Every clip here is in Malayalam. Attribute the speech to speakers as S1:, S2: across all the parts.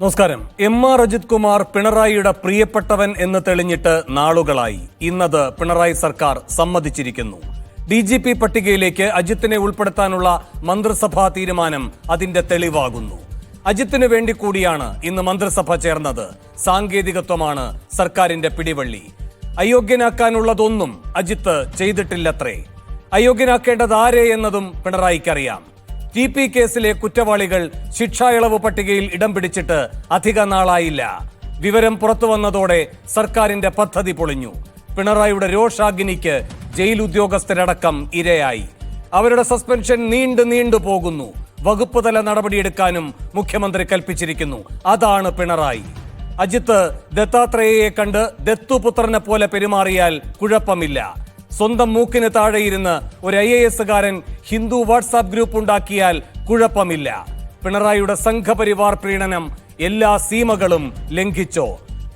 S1: നമസ്കാരം. അജിത് കുമാർ പിണറായിയുടെ പ്രിയപ്പെട്ടവൻ എന്ന് തെളിഞ്ഞിട്ട് നാളുകളായി. ഇന്നത് പിണറായി സർക്കാർ സമ്മതിച്ചിരിക്കുന്നു. DGP പട്ടികയിലേക്ക് അജിത്തിനെ ഉൾപ്പെടുത്താനുള്ള മന്ത്രിസഭാ തീരുമാനം അതിന്റെ തെളിവാകുന്നു. അജിത്തിന് വേണ്ടി കൂടിയാണ് ഇന്ന് മന്ത്രിസഭ ചേർന്നത്. സാങ്കേതികത്വമാണ് സർക്കാരിന്റെ പിടിവള്ളി. അയോഗ്യനാക്കാനുള്ളതൊന്നും അജിത്ത് ചെയ്തിട്ടില്ലത്രേ. അയോഗ്യനാക്കേണ്ടത് ആരെ എന്നതും പിണറായിക്കറിയാം. TP കേസിലെ കുറ്റവാളികൾ ശിക്ഷാ ഇളവ് പട്ടികയിൽ ഇടം പിടിച്ചിട്ട് അധിക നാളായില്ല. വിവരം പുറത്തു വന്നതോടെ സർക്കാരിന്റെ പദ്ധതി പൊളിഞ്ഞു. പിണറായിയുടെ രോഷാഗ്നിക്ക് ജയിൽ ഉദ്യോഗസ്ഥരടക്കം ഇരയായി. അവരുടെ സസ്പെൻഷൻ നീണ്ടു പോകുന്നു. വകുപ്പ് തല നടപടിയെടുക്കാനും മുഖ്യമന്ത്രി കൽപ്പിച്ചിരിക്കുന്നു. അതാണ് പിണറായി. അജിത്ത് ദത്താത്രേയയെ കണ്ട് ദത്തുപുത്രനെ പോലെ പെരുമാറിയാൽ കുഴപ്പമില്ല. സ്വന്തം മൂക്കിന് താഴെയിരുന്ന് ഒരു IAS-കാരൻ ഹിന്ദു വാട്സാപ്പ് ഗ്രൂപ്പ് ഉണ്ടാക്കിയാൽ കുഴപ്പമില്ല. പിണറായിയുടെ സംഘപരിവാർ പ്രീണനം എല്ലാ സീമകളും ലംഘിച്ചോ?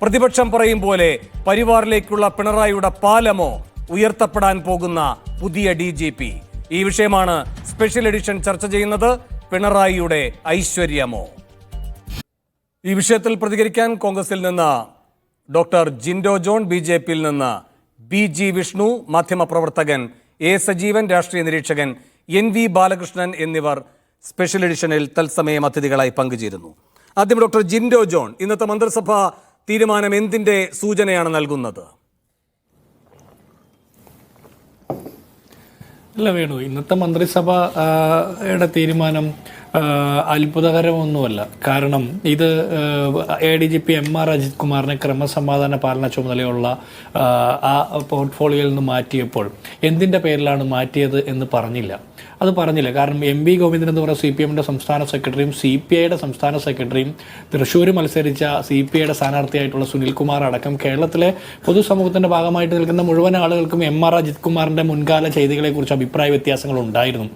S1: പ്രതിപക്ഷം പറയും പോലെ പരിവാറിലേക്കുള്ള പിണറായിയുടെ പാലമോ ഉയർത്തപ്പെടാൻ പോകുന്ന പുതിയ DGP? ഈ വിഷയമാണ് സ്പെഷ്യൽ എഡിഷൻ ചർച്ച ചെയ്യുന്നത്. പിണറായിയുടെ ഐശ്വര്യമോ? ഈ വിഷയത്തിൽ പ്രതികരിക്കാൻ കോൺഗ്രസിൽ നിന്ന് ഡോക്ടർ ജിൻഡോ ജോൺ, BJP-യിൽ നിന്ന് BG വിഷ്ണു, മാധ്യമപ്രവർത്തകൻ A സജീവൻ, രാഷ്ട്രീയ നിരീക്ഷകൻ NV ബാലകൃഷ്ണൻ എന്നിവർ സ്പെഷ്യൽ എഡിഷനിൽ തത്സമയം അതിഥികളായി പങ്കുചേരുന്നു. ആദ്യം ഡോക്ടർ ജിൻഡോ ജോൺ, ഇന്നത്തെ മന്ത്രിസഭാ തീരുമാനം എന്തിന്റെ സൂചനയാണ് നൽകുന്നത്?
S2: അല്ല വേണു, ഇന്നത്തെ മന്ത്രിസഭയുടെ തീരുമാനം അത്ഭുതകരമൊന്നുമല്ല. കാരണം ഇത് ADGP അജിത് കുമാറിനെ ക്രമസമാധാന പാലന ചുമതലയുള്ള ആ പോർട്ട്ഫോളിയോയിൽ നിന്ന് മാറ്റിയപ്പോൾ എന്തിൻ്റെ പേരിലാണ് മാറ്റിയത് എന്ന് പറഞ്ഞില്ല. അത് പറഞ്ഞില്ല. കാരണം MV ഗോവിന്ദൻ എന്ന് പറയുന്ന CPM-ന്റെ സംസ്ഥാന സെക്രട്ടറിയും CPI-യുടെ സംസ്ഥാന സെക്രട്ടറിയും തൃശ്ശൂർ മത്സരിച്ച CPI-യുടെ സ്ഥാനാർത്ഥിയായിട്ടുള്ള സുനിൽകുമാർ അടക്കം കേരളത്തിലെ പൊതുസമൂഹത്തിന്റെ ഭാഗമായിട്ട് നിൽക്കുന്ന മുഴുവൻ ആളുകൾക്കും അജിത് കുമാറിന്റെ മുൻകാല ചെയ്തികളെക്കുറിച്ച് അഭിപ്രായ വ്യത്യാസങ്ങൾ ഉണ്ടായിരുന്നു.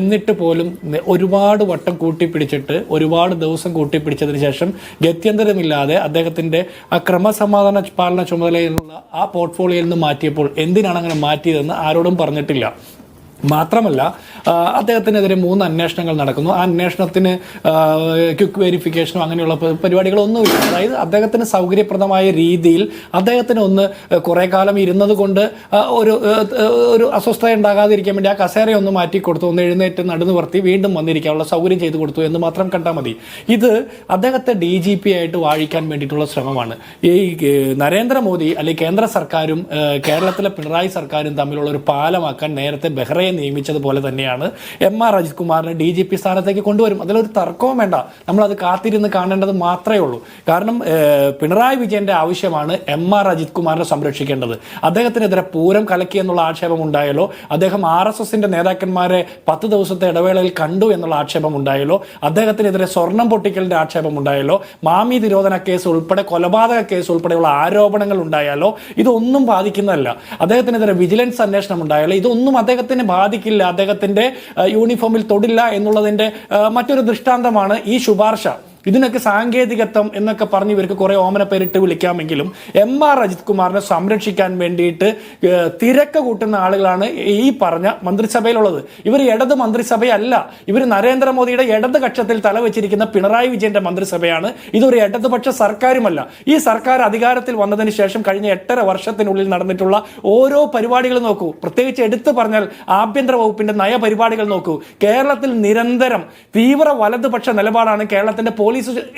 S2: എന്നിട്ട് പോലും ഒരുപാട് വട്ടം കൂട്ടിപ്പിടിച്ചിട്ട് ഒരുപാട് ദിവസം കൂട്ടിപ്പിടിച്ചതിന് ശേഷം ഗത്യന്തരമില്ലാതെ അദ്ദേഹത്തിന്റെ ആ ക്രമസമാധാന പാലന ചുമതലയിലുള്ള ആ പോർട്ട്ഫോളിയോയിൽ നിന്ന് മാറ്റിയപ്പോൾ എന്തിനാണ് അങ്ങനെ മാറ്റിയതെന്ന് ആരോടും പറഞ്ഞിട്ടില്ല. മാത്രമല്ല, അദ്ദേഹത്തിനെതിരെ 3 അന്വേഷണങ്ങൾ നടക്കുന്നു. ആ അന്വേഷണത്തിന് ക്വിക്ക് വെരിഫിക്കേഷനോ അങ്ങനെയുള്ള പരിപാടികളൊന്നുമില്ല. അതായത് അദ്ദേഹത്തിന് സൗകര്യപ്രദമായ രീതിയിൽ അദ്ദേഹത്തിന് ഒന്ന് കുറേ കാലം ഇരുന്നത് കൊണ്ട് ഒരു അസ്വസ്ഥത ഉണ്ടാകാതിരിക്കാൻ വേണ്ടി ആ കസേരയൊന്ന് മാറ്റിക്കൊടുത്തു, ഒന്ന് എഴുന്നേറ്റ് നടുനിവർത്തി വീണ്ടും വന്നിരിക്കാനുള്ള സൗകര്യം ചെയ്തു കൊടുത്തു എന്ന് മാത്രം കണ്ടാൽ മതി. ഇത് അദ്ദേഹത്തെ DGP ആയിട്ട് വാഴിക്കാൻ വേണ്ടിയിട്ടുള്ള ശ്രമമാണ്. ഈ നരേന്ദ്രമോദി അല്ലെങ്കിൽ കേന്ദ്ര സർക്കാരും കേരളത്തിലെ പിണറായി സർക്കാരും തമ്മിലുള്ള ഒരു പാലമാക്കാൻ നേരത്തെ ബെഹ്റയെ നിയമിച്ചതുപോലെ തന്നെയാണ് അജിത് കുമാറിനെ DGP സ്ഥാനത്തേക്ക് കൊണ്ടുവരും. അതിലൊരു തർക്കവും വേണ്ട. നമ്മളത് കാത്തിരുന്ന് കാണേണ്ടത് മാത്രമേ ഉള്ളൂ. കാരണം പിണറായി വിജയന്റെ ആവശ്യമാണ് അജിത് കുമാറിനെ സംരക്ഷിക്കേണ്ടത്. അദ്ദേഹത്തിനെതിരെ പൂരം കലക്കി എന്നുള്ള ആക്ഷേപം ഉണ്ടായാലോ, അദ്ദേഹം RSSന്റെ നേതാക്കന്മാരെ 10 ദിവസത്തെ ഇടവേളയിൽ കണ്ടു എന്നുള്ള ആക്ഷേപം ഉണ്ടായാലോ, അദ്ദേഹത്തിനെതിരെ സ്വർണം പൊട്ടിക്കലിന്റെ ആക്ഷേപം ഉണ്ടായാലോ, മാമി തിരോധന കേസ് ഉൾപ്പെടെ കൊലപാതക കേസ് ഉൾപ്പെടെയുള്ള ആരോപണങ്ങൾ ഉണ്ടായാലോ, ഇതൊന്നും ബാധിക്കുന്നതല്ല. അദ്ദേഹത്തിനെതിരെ വിജിലൻസ് അന്വേഷണം ഉണ്ടായാലോ, ഇതൊന്നും അദ്ദേഹത്തിന് ബാധിക്കില്ല. അദ്ദേഹത്തിന്റെ യൂണിഫോമിൽ തൊടില്ല എന്നുള്ളതിന്റെ മറ്റൊരു ദൃഷ്ടാന്തമാണ് ഈ ശുപാർശ. ഇതിനൊക്കെ സാങ്കേതികത്വം എന്നൊക്കെ പറഞ്ഞ് ഇവർക്ക് കുറെ ഓമന പേരിട്ട് വിളിക്കാമെങ്കിലും അജിത് കുമാറിനെ സംരക്ഷിക്കാൻ വേണ്ടിയിട്ട് തിരക്ക് കൂട്ടുന്ന ആളുകളാണ് ഈ പറഞ്ഞ മന്ത്രിസഭയിലുള്ളത്. ഇവർ ഇടത് മന്ത്രിസഭയല്ല, ഇവർ നരേന്ദ്രമോദിയുടെ ഇടത് കക്ഷത്തിൽ തലവെച്ചിരിക്കുന്ന പിണറായി വിജയന്റെ മന്ത്രിസഭയാണ്. ഇതൊരു ഇടതുപക്ഷ സർക്കാരുമല്ല. ഈ സർക്കാർ അധികാരത്തിൽ വന്നതിന് ശേഷം കഴിഞ്ഞ 8.5 വർഷത്തിനുള്ളിൽ നടന്നിട്ടുള്ള ഓരോ പരിപാടികൾ നോക്കൂ. പ്രത്യേകിച്ച് എടുത്തു പറഞ്ഞാൽ ആഭ്യന്തര വകുപ്പിന്റെ നയപരിപാടികൾ നോക്കൂ. കേരളത്തിൽ നിരന്തരം തീവ്ര വലതുപക്ഷ നിലപാടാണ് കേരളത്തിന്റെ പോലീസ്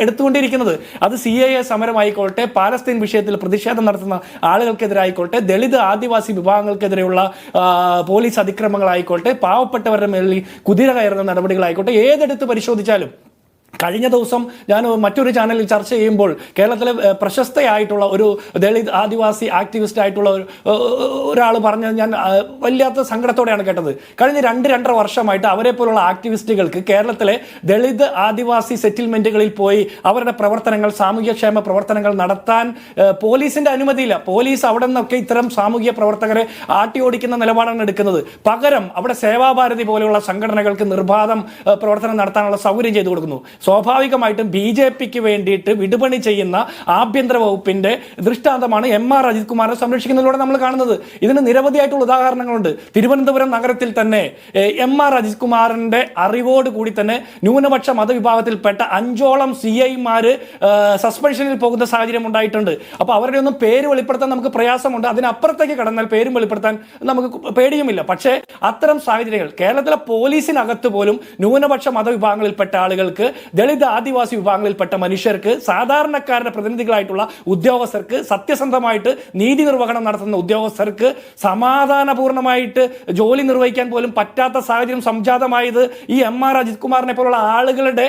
S2: എടുത്തുകൊണ്ടിരിക്കുന്നത്. അത് CAA സമരമായിക്കോട്ടെ, പാലസ്തീൻ വിഷയത്തിൽ പ്രതിഷേധം നടത്തുന്ന ആളുകൾക്കെതിരായിക്കോട്ടെ, ദളിത് ആദിവാസി വിഭാഗങ്ങൾക്കെതിരെയുള്ള പോലീസ് അതിക്രമങ്ങളായിക്കോട്ടെ, പാവപ്പെട്ടവരുടെ മേലിൽ കുതിര കയറുന്ന നടപടികളായിക്കോട്ടെ, ഏതെടുത്ത് പരിശോധിച്ചാലും. കഴിഞ്ഞ ദിവസം ഞാൻ മറ്റൊരു ചാനലിൽ ചർച്ച ചെയ്യുമ്പോൾ കേരളത്തിലെ പ്രശസ്തയായിട്ടുള്ള ഒരു ദളിത് ആദിവാസി ആക്ടിവിസ്റ്റ് ആയിട്ടുള്ള ഒരാൾ പറഞ്ഞത് ഞാൻ വല്ലാത്ത സങ്കടത്തോടെയാണ് കേട്ടത്. കഴിഞ്ഞ 2-2.5 വർഷമായിട്ട് അവരെ പോലുള്ള ആക്ടിവിസ്റ്റുകൾക്ക് കേരളത്തിലെ ദളിത് ആദിവാസി സെറ്റിൽമെന്റുകളിൽ പോയി അവരുടെ പ്രവർത്തനങ്ങൾ, സാമൂഹ്യക്ഷേമ പ്രവർത്തനങ്ങൾ നടത്താൻ പോലീസിന്റെ അനുമതിയില്ല. പോലീസ് അവിടെ നിന്നൊക്കെ ഇത്തരം സാമൂഹ്യ പ്രവർത്തകരെ ആട്ടിയോടിക്കുന്ന നിലപാടാണ് എടുക്കുന്നത്. പകരം അവിടെ സേവാഭാരതി പോലെയുള്ള സംഘടനകൾക്ക് നിർബാധം പ്രവർത്തനം നടത്താനുള്ള സൗകര്യം ചെയ്തു കൊടുക്കുന്നു. സ്വാഭാവികമായിട്ടും BJPക്ക് വേണ്ടിയിട്ട് വിടുപണി ചെയ്യുന്ന ആഭ്യന്തര വകുപ്പിന്റെ ദൃഷ്ടാന്തമാണ് MR അജിത് കുമാറിനെ സംരക്ഷിക്കുന്നതിലൂടെ നമ്മൾ കാണുന്നത്. ഇതിന് നിരവധിയായിട്ടുള്ള ഉദാഹരണങ്ങളുണ്ട്. തിരുവനന്തപുരം നഗരത്തിൽ തന്നെ MR അജിത് കുമാറിന്റെ അറിവോട് കൂടി തന്നെ ന്യൂനപക്ഷ മതവിഭാഗത്തിൽപ്പെട്ട 5ഓളം CIമാര് സസ്പെൻഷനിൽ പോകുന്ന സാഹചര്യം ഉണ്ടായിട്ടുണ്ട്. അപ്പൊ അവരുടെ ഒന്നും പേര് വെളിപ്പെടുത്താൻ നമുക്ക് പ്രയാസമുണ്ട്. അതിനപ്പുറത്തേക്ക് കടന്നാൽ പേരും വെളിപ്പെടുത്താൻ നമുക്ക് പേടിയുമില്ല. പക്ഷേ അത്തരം സാഹചര്യങ്ങൾ കേരളത്തിലെ പോലീസിനകത്ത് പോലും ന്യൂനപക്ഷ മതവിഭാഗങ്ങളിൽപ്പെട്ട ആളുകൾക്ക്, ദളിത് ആദിവാസി വിഭാഗങ്ങളിൽപ്പെട്ട മനുഷ്യർക്ക്, സാധാരണക്കാരുടെ പ്രതിനിധികളായിട്ടുള്ള ഉദ്യോഗസ്ഥർക്ക്, സത്യസന്ധമായിട്ട് നീതി നിർവഹണം നടത്തുന്ന ഉദ്യോഗസ്ഥർക്ക് സമാധാനപൂർണ്ണമായിട്ട് ജോലി നിർവഹിക്കാൻ പോലും പറ്റാത്ത സാഹചര്യം സംജാതമായത് ഈ MR അജിത് കുമാറിനെ പോലുള്ള ആളുകളുടെ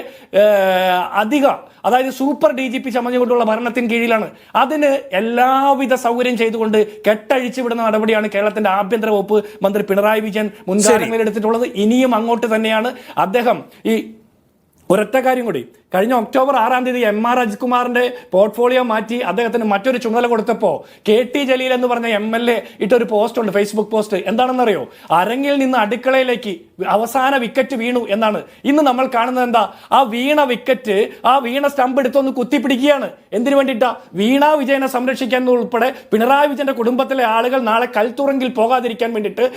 S2: അതായത് സൂപ്പർ DGP ചമഞ്ഞുകൊണ്ടുള്ള ഭരണത്തിന് കീഴിലാണ്. അതിന് എല്ലാവിധ സൗകര്യം ചെയ്തുകൊണ്ട് കെട്ടഴിച്ചു വിടുന്ന നടപടിയാണ് കേരളത്തിന്റെ ആഭ്യന്തര വകുപ്പ് മന്ത്രി പിണറായി വിജയൻ മുൻകാലങ്ങളിൽ എടുത്തിട്ടുള്ളത്. ഇനിയും അങ്ങോട്ട് തന്നെയാണ് അദ്ദേഹം. ഈ ഒരൊറ്റ കാര്യം കൂടി, കഴിഞ്ഞ ഒക്ടോബർ 6-ാം തീയതി MR അജിത് കുമാറിന്റെ പോർട്ട്ഫോളിയോ മാറ്റി അദ്ദേഹത്തിന് മറ്റൊരു ചുമതല കൊടുത്തപ്പോൾ KT ജലീൽ എന്ന് പറഞ്ഞ MLA ഇട്ടൊരു പോസ്റ്റ് ഉണ്ട്, ഫേസ്ബുക്ക് പോസ്റ്റ്. എന്താണെന്നറിയോ? അരങ്ങിൽ നിന്ന് അടുക്കളയിലേക്ക് അവസാന വിക്കറ്റ് വീണു എന്നാണ്. ഇന്ന് നമ്മൾ കാണുന്നത് എന്താ? ആ വീണ വിക്കറ്റ്, ആ വീണ സ്റ്റംപ് എടുത്തൊന്ന് കുത്തിപ്പിടിക്കുകയാണ്. എന്തിനു വേണ്ടിയിട്ടാ? വീണാ വിജയനെ സംരക്ഷിക്കാൻ ഉൾപ്പെടെ പിണറായി വിജയന്റെ കുടുംബത്തിലെ ആളുകൾ നാളെ കൽത്തുറങ്കിൽ പോകാതിരിക്കാൻ വേണ്ടിയിട്ട്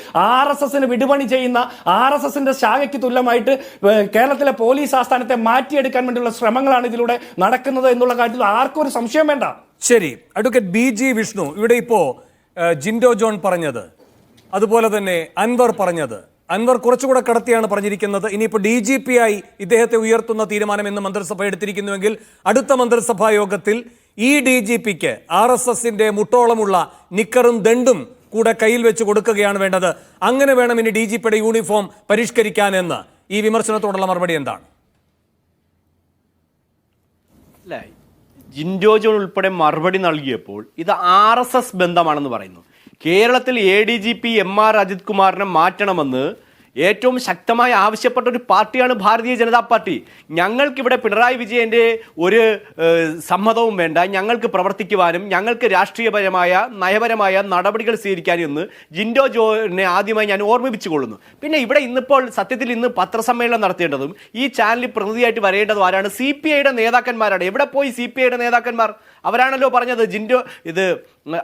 S2: RSSന് വിടുപണി ചെയ്യുന്ന RSSന്റെ ശാഖയ്ക്ക് തുല്യമായിട്ട് കേരളത്തിലെ പോലീസ് ആസ്ഥാനത്തെ മാറ്റിയെടുക്കാൻ വേണ്ടിയുള്ള ശ്രമങ്ങളാണ് ഇതിലൂടെ നടക്കുന്നത് എന്നുള്ള കാര്യത്തിൽ ആർക്കും ഒരു സംശയം വേണ്ട.
S1: ശരി, അഡ്വക്കേറ്റ് BG വിഷ്ണു, ഇവിടെ ഇപ്പോ ജിൻഡോ ജോൺ പറഞ്ഞത്, അതുപോലെ തന്നെ അൻവർ പറഞ്ഞത്, അൻവർ കുറച്ചുകൂടെ കടത്തിയാണ് പറഞ്ഞിരിക്കുന്നത്. ഇനിയിപ്പോൾ DGP ആയി ഇദ്ദേഹത്തെ ഉയർത്തുന്ന തീരുമാനം എന്ന് മന്ത്രിസഭ എടുത്തിരിക്കുന്നുവെങ്കിൽ അടുത്ത മന്ത്രിസഭാ യോഗത്തിൽ ഈ DGPക്ക് RSSന്റെ മുട്ടോളമുള്ള നിക്കറും ദണ്ടും കൂടെ കയ്യിൽ വെച്ച് കൊടുക്കുകയാണ് വേണ്ടത്. അങ്ങനെ വേണം ഇനി DGPയുടെ യൂണിഫോം പരിഷ്കരിക്കാൻ എന്ന്. ഈ വിമർശനത്തോടുള്ള മറുപടി എന്താണ്?
S3: ജിൻഡോ ജോൺ ഉൾപ്പെടെ മറുപടി നൽകിയപ്പോൾ ഇത് RSS ബന്ധമാണെന്ന് പറയുന്നു. കേരളത്തിൽ ADGP MR അജിത് കുമാറിനെ മാറ്റണമെന്ന് ഏറ്റവും ശക്തമായി ആവശ്യപ്പെട്ട ഒരു പാർട്ടിയാണ് ഭാരതീയ ജനതാ പാർട്ടി. ഞങ്ങൾക്കിവിടെ പിണറായി വിജയൻ്റെ ഒരു സമ്മതവും വേണ്ട, ഞങ്ങൾക്ക് പ്രവർത്തിക്കുവാനും ഞങ്ങൾക്ക് രാഷ്ട്രീയപരമായ നയപരമായ നടപടികൾ സ്വീകരിക്കാനും എന്ന് ജിൻഡോ ജോനെ ആദ്യമായി ഞാൻ ഓർമ്മിപ്പിച്ചു കൊള്ളുന്നു. പിന്നെ ഇവിടെ ഇന്നിപ്പോൾ സത്യത്തിൽ ഇന്ന് പത്രസമ്മേളനം നടത്തേണ്ടതും ഈ ചാനലിൽ പ്രതിനിധിയായിട്ട് വരേണ്ടതും ആരാണ്? CPIയുടെ നേതാക്കന്മാരാണ്. എവിടെ പോയി CPIയുടെ നേതാക്കന്മാർ? അവരാണല്ലോ പറഞ്ഞത് ഇത്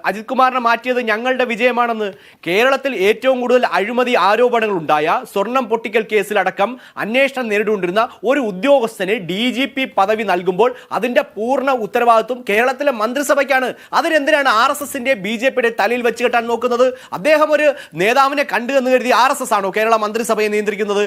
S3: അജിത് കുമാറിനെ മാറ്റിയത് ഞങ്ങളുടെ വിജയമാണെന്ന്. കേരളത്തിൽ ഏറ്റവും കൂടുതൽ അഴിമതി ആരോപണങ്ങൾ ഉണ്ടായ സ്വർണം പൊട്ടിക്കൽ കേസിലടക്കം അന്വേഷണം നേരിട്ടുകൊണ്ടിരുന്ന ഒരു ഉദ്യോഗസ്ഥന് DGP പദവി നൽകുമ്പോൾ അതിന്റെ പൂർണ്ണ ഉത്തരവാദിത്വം കേരളത്തിലെ മന്ത്രിസഭയ്ക്കാണ്. അതിനെന്തിനാണ് RSSന്റെ BJPയുടെ തലയിൽ വെച്ച് കെട്ടാൻ നോക്കുന്നത്? അദ്ദേഹം ഒരു നേതാവിനെ കണ്ടു എന്ന് കരുതി RSS ആണോ കേരള മന്ത്രിസഭയെ നിയന്ത്രിക്കുന്നത്?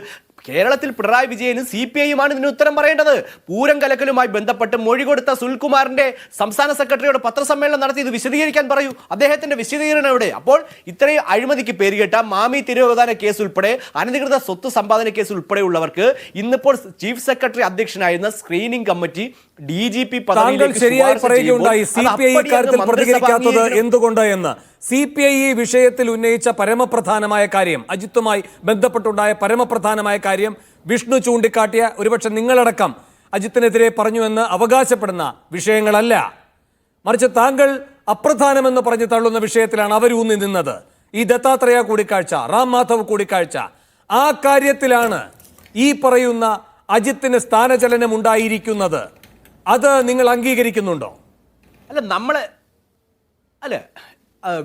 S3: കേരളത്തിൽ പിണറായി വിജയനും CPIയുമാണ് ഇതിന് ഉത്തരം പറയേണ്ടത്. പൂരം കലക്കലുമായി ബന്ധപ്പെട്ട് മൊഴി കൊടുത്ത സുനിൽകുമാറിന്റെ സംസ്ഥാന സെക്രട്ടറിയോട് പത്രസമ്മേളനം നടത്തി ഇത് വിശദീകരിക്കാൻ പറയൂ. അദ്ദേഹത്തിന്റെ വിശദീകരണം എവിടെ? അപ്പോൾ ഇത്രയും അഴിമതിക്ക് പേരുകേട്ട മാമി തിരുവോധാന കേസ് ഉൾപ്പെടെ അനധികൃത സ്വത്ത് സമ്പാദന കേസ് ഉൾപ്പെടെയുള്ളവർക്ക് ഇന്നിപ്പോൾ ചീഫ് സെക്രട്ടറി അധ്യക്ഷനായിരുന്ന സ്ക്രീനിംഗ് കമ്മിറ്റി DGP പദവിയിലേക്ക്
S1: ശരിയായി പറയുകയുണ്ടായി. CPI ഇക്കാര്യത്തിൽ പ്രതികരിക്കാത്തത് എന്തുകൊണ്ട് എന്ന്. CPI ഈ വിഷയത്തിൽ ഉന്നയിച്ച പരമപ്രധാനമായ കാര്യം, അജിത്തുമായി ബന്ധപ്പെട്ടുണ്ടായ പരമപ്രധാനമായ കാര്യം വിഷ്ണു ചൂണ്ടിക്കാട്ടിയ, ഒരുപക്ഷെ നിങ്ങളടക്കം അജിത്തിനെതിരെ പറഞ്ഞുവെന്ന് അവകാശപ്പെടുന്ന വിഷയങ്ങളല്ല, മറിച്ച് താങ്കൾ അപ്രധാനമെന്ന് പറഞ്ഞു തള്ളുന്ന വിഷയത്തിലാണ് അവരൂന്നി നിന്നത്. ഈ ദത്താത്രേയ കൂടിക്കാഴ്ച, റാം മാധവ് കൂടിക്കാഴ്ച, ആ കാര്യത്തിലാണ് ഈ പറയുന്ന അജിത്തിന് സ്ഥാനചലനം ഉണ്ടായിരിക്കുന്നത്. അത് നിങ്ങൾ അംഗീകരിക്കുന്നുണ്ടോ?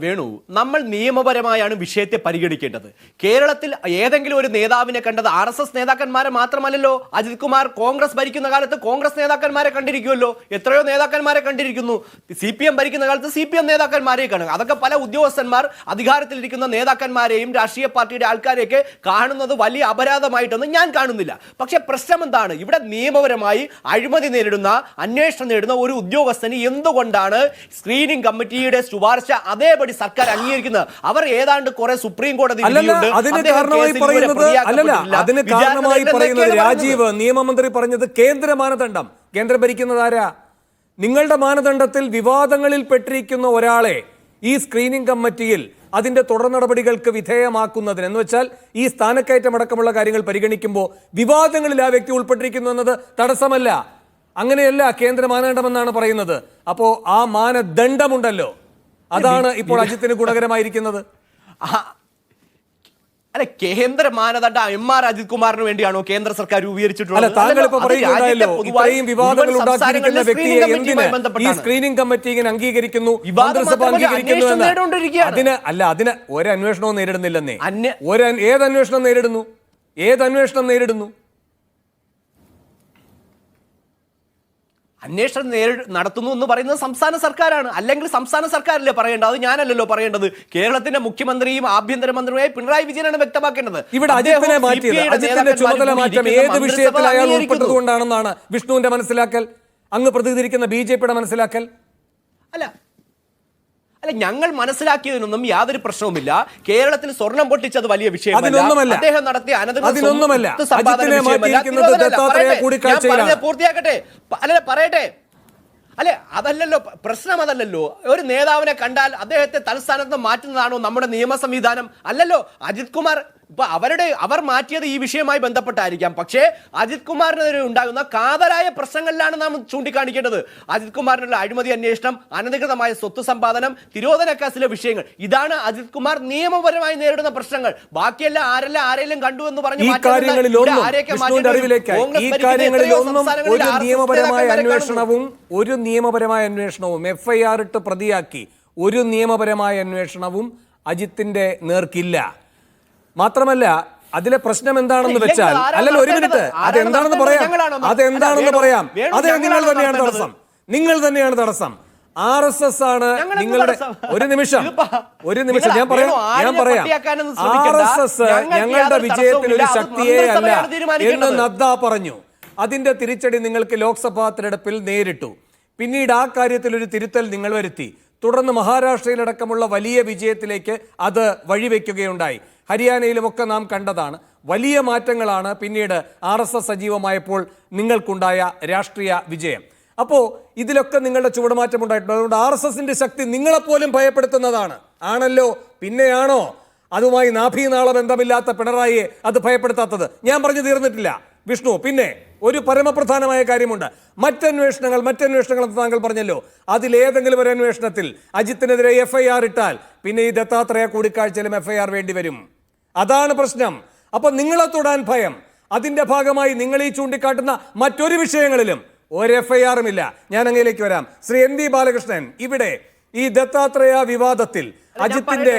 S3: വേണു, നമ്മൾ നിയമപരമായാണ് വിഷയത്തെ പരിഗണിക്കേണ്ടത്. കേരളത്തിൽ ഏതെങ്കിലും ഒരു നേതാവിനെ കണ്ടത് RSS നേതാക്കന്മാരെ മാത്രമല്ലല്ലോ. അജിത് കുമാർ കോൺഗ്രസ് ഭരിക്കുന്ന കാലത്ത് കോൺഗ്രസ് നേതാക്കന്മാരെ കണ്ടിരിക്കുമല്ലോ. എത്രയോ നേതാക്കന്മാരെ കണ്ടിരിക്കുന്നു. CPM ഭരിക്കുന്ന കാലത്ത് CPM നേതാക്കന്മാരെ കാണുക. അതൊക്കെ പല ഉദ്യോഗസ്ഥന്മാർ അധികാരത്തിലിരിക്കുന്ന നേതാക്കന്മാരെയും രാഷ്ട്രീയ പാർട്ടിയുടെ ആൾക്കാരെയൊക്കെ കാണുന്നത് വലിയ അപരാധമായിട്ടൊന്നും ഞാൻ കാണുന്നില്ല. പക്ഷെ പ്രശ്നം എന്താണ്? ഇവിടെ നിയമപരമായി അഴിമതി നേരിടുന്ന, അന്വേഷണം നേരിടുന്ന ഒരു ഉദ്യോഗസ്ഥന് എന്തുകൊണ്ടാണ് സ്ക്രീനിംഗ് കമ്മിറ്റിയുടെ ശുപാർശ അതേപടി സർക്കാർ അംഗീകരിക്കുന്നത്? അവർ ഏതാണ്ട് കുറെ സുപ്രീം കോടതി
S1: രാജീവ് നിയമമന്ത്രി പറഞ്ഞത് കേന്ദ്ര മാനദണ്ഡം, കേന്ദ്രം ഭരിക്കുന്നതാരാ? നിങ്ങളുടെ മാനദണ്ഡത്തിൽ വിവാദങ്ങളിൽ പെട്ടിരിക്കുന്ന ഒരാളെ ഈ സ്ക്രീനിംഗ് കമ്മിറ്റിയിൽ അതിന്റെ തുടർ നടപടികൾക്ക് വിധേയമാക്കുന്നതിന്, എന്ന് വെച്ചാൽ ഈ സ്ഥാനക്കയറ്റമടക്കമുള്ള കാര്യങ്ങൾ പരിഗണിക്കുമ്പോൾ വിവാദങ്ങളിൽ ആ വ്യക്തി ഉൾപ്പെട്ടിരിക്കുന്നു എന്നത് തടസ്സമല്ല. അങ്ങനെയല്ല കേന്ദ്ര മാനദണ്ഡമെന്നാണ് പറയുന്നത്. അപ്പോ ആ മാനദണ്ഡമുണ്ടല്ലോ, അതാണ് ഇപ്പോൾ അജിത്തിന് ഗുണകരമായിരിക്കുന്നത്.
S3: അല്ല, കേന്ദ്ര മാനദണ്ഡ MR അജിത് കുമാറിന് വേണ്ടിയാണോ കേന്ദ്ര സർക്കാർ രൂപീകരിച്ചിട്ടുള്ളത്?
S1: അല്ല, താങ്കൾ ഇപ്പൊ പറയുന്നുണ്ടായല്ലോ ഇത്രയും വിവാദങ്ങൾ ഉണ്ടാക്കിയിരിക്കുന്ന വ്യക്തിയെ എന്തിന് ഈ സ്ക്രീനിംഗ് കമ്മിറ്റി ഇങ്ങനെ അംഗീകരിക്കുന്നു, മന്ത്രിസഭ അംഗീകരിക്കുന്നു എന്ന്? അതിന് ഒരു അന്വേഷണവും നേരിടുന്നില്ലെന്നേ. ഏത് അന്വേഷണം നേരിടുന്നു?
S3: അന്വേഷണം നടത്തുന്നു എന്ന് പറയുന്നത് സംസ്ഥാന സർക്കാരാണ്. അല്ലെങ്കിൽ സംസ്ഥാന സർക്കാരല്ലേ പറയേണ്ടത്? അത് ഞാനല്ലല്ലോ പറയേണ്ടത്. കേരളത്തിന്റെ മുഖ്യമന്ത്രിയും ആഭ്യന്തരമന്ത്രിയുമായ പിണറായി വിജയനാണ് വ്യക്തമാക്കേണ്ടത്.
S1: ഇവിടെ അജിത്തിനെ മാറ്റിയത്, അജിത്തിന്റെ ചുമതല മാറ്റം ഏത് വിഷയത്തിൽ അയാൾ ഉൾപ്പെട്ടതുകൊണ്ടാണെന്നാണ് വിഷ്ണുവിന്റെ മനസ്സിലാക്കൽ, അങ്ങ് പ്രതിനിധീകരിക്കുന്ന BJPയുടെ മനസ്സിലാക്കൽ?
S3: അല്ല, ഞങ്ങൾ മനസ്സിലാക്കിയതിനൊന്നും യാതൊരു പ്രശ്നവുമില്ല. കേരളത്തിൽ സ്വർണം പൊട്ടിച്ചത് വലിയ വിഷയമല്ല. അദ്ദേഹം നടത്തിയ പൂർത്തിയാക്കട്ടെ. പറയട്ടെ. അല്ലെ, അതല്ലല്ലോ പ്രശ്നം. അതല്ലല്ലോ ഒരു നേതാവിനെ കണ്ടാൽ അദ്ദേഹത്തെ തലസ്ഥാനത്ത് മാറ്റുന്നതാണോ നമ്മുടെ നിയമ സംവിധാനം? അല്ലല്ലോ. അജിത് കുമാർ ഇപ്പൊ അവർ മാറ്റിയത് ഈ വിഷയവുമായി ബന്ധപ്പെട്ടായിരിക്കാം. പക്ഷേ അജിത് കുമാറിനെതിരെ ഉണ്ടാകുന്ന കാതലായ പ്രശ്നങ്ങളിലാണ് നാം ചൂണ്ടിക്കാണിക്കേണ്ടത്. അജിത് കുമാറിനുള്ള അഴിമതി അന്വേഷണം, അനധികൃതമായ സ്വത്ത് സമ്പാദനം, തിരോധന കേസിലെ വിഷയങ്ങൾ, ഇതാണ് അജിത് കുമാർ നിയമപരമായി നേരിടുന്ന പ്രശ്നങ്ങൾ. ബാക്കിയെല്ലാം ആരെല്ലാം കണ്ടു എന്ന് പറഞ്ഞു
S1: ഒരു നിയമപരമായ അന്വേഷണവും FIR ഇട്ട് പ്രതിയാക്കി ഒരു നിയമപരമായ അന്വേഷണവും അജിത്തിന്റെ നേർക്കില്ല. മാത്രമല്ല, അതിലെ പ്രശ്നം എന്താണെന്ന് വെച്ചാൽ, അല്ലല്ലോ, ഒരു മിനിറ്റ്, അതെന്താണെന്ന് പറയാം. അതെ, നിങ്ങൾ തന്നെയാണ് തടസ്സം. RSS ആണ് നിങ്ങളുടെ. ഒരു നിമിഷം ഞാൻ പറയാം. RSS ഞങ്ങളുടെ വിജയത്തിന് ഒരു ശക്തിയേ അല്ല എന്ന് നദ്ദ പറഞ്ഞു. അതിന്റെ തിരിച്ചടി നിങ്ങൾക്ക് ലോക്സഭാ തെരഞ്ഞെടുപ്പിൽ നേരിട്ടു. പിന്നീട് ആ കാര്യത്തിൽ ഒരു തിരുത്തൽ നിങ്ങൾ വരുത്തി. തുടർന്ന് മഹാരാഷ്ട്രയിലടക്കമുള്ള വലിയ വിജയത്തിലേക്ക് അത് വഴിവെക്കുകയുണ്ടായി. ഹരിയാനയിലുമൊക്കെ നാം കണ്ടതാണ്. വലിയ മാറ്റങ്ങളാണ് പിന്നീട് RSS സജീവമായപ്പോൾ നിങ്ങൾക്കുണ്ടായ രാഷ്ട്രീയ വിജയം. അപ്പോൾ ഇതിലൊക്കെ നിങ്ങളുടെ ചുവടുമാറ്റം ഉണ്ടായിട്ടുണ്ട്. അതുകൊണ്ട് RSSന്റെ ശക്തി നിങ്ങളെപ്പോലും ഭയപ്പെടുത്തുന്നതാണ്. ആണല്ലോ, പിന്നെയാണോ അതുമായി നാഭീനാള ബന്ധമില്ലാത്ത പിണറായിയെ അത് ഭയപ്പെടുത്താത്തത്? ഞാൻ പറഞ്ഞു തീർന്നിട്ടില്ല വിഷ്ണു. പിന്നെ ഒരു പരമപ്രധാനമായ കാര്യമുണ്ട്. മറ്റന്വേഷണങ്ങൾ എന്ന് താങ്കൾ പറഞ്ഞല്ലോ. അതിലേതെങ്കിലും ഒരു അന്വേഷണത്തിൽ അജിത്തിനെതിരെ FIR ഇട്ടാൽ പിന്നെ ഈ ദത്താത്രേയ കൂടിക്കാഴ്ചയിലും FIR വേണ്ടി വരും. അതാണ് പ്രശ്നം. അപ്പൊ നിങ്ങളെ തൊടാൻ ഭയം. അതിന്റെ ഭാഗമായി നിങ്ങൾ ഈ ചൂണ്ടിക്കാട്ടുന്ന മറ്റൊരു വിഷയങ്ങളിലും ഒരു FIR-ഉം ഇല്ല. ഞാൻ അങ്ങയിലേക്ക് വരാം. ശ്രീ NV ബാലകൃഷ്ണൻ, ഇവിടെ ഈ ദത്താത്രേയ വിവാദത്തിൽ അജിത്തിന്റെ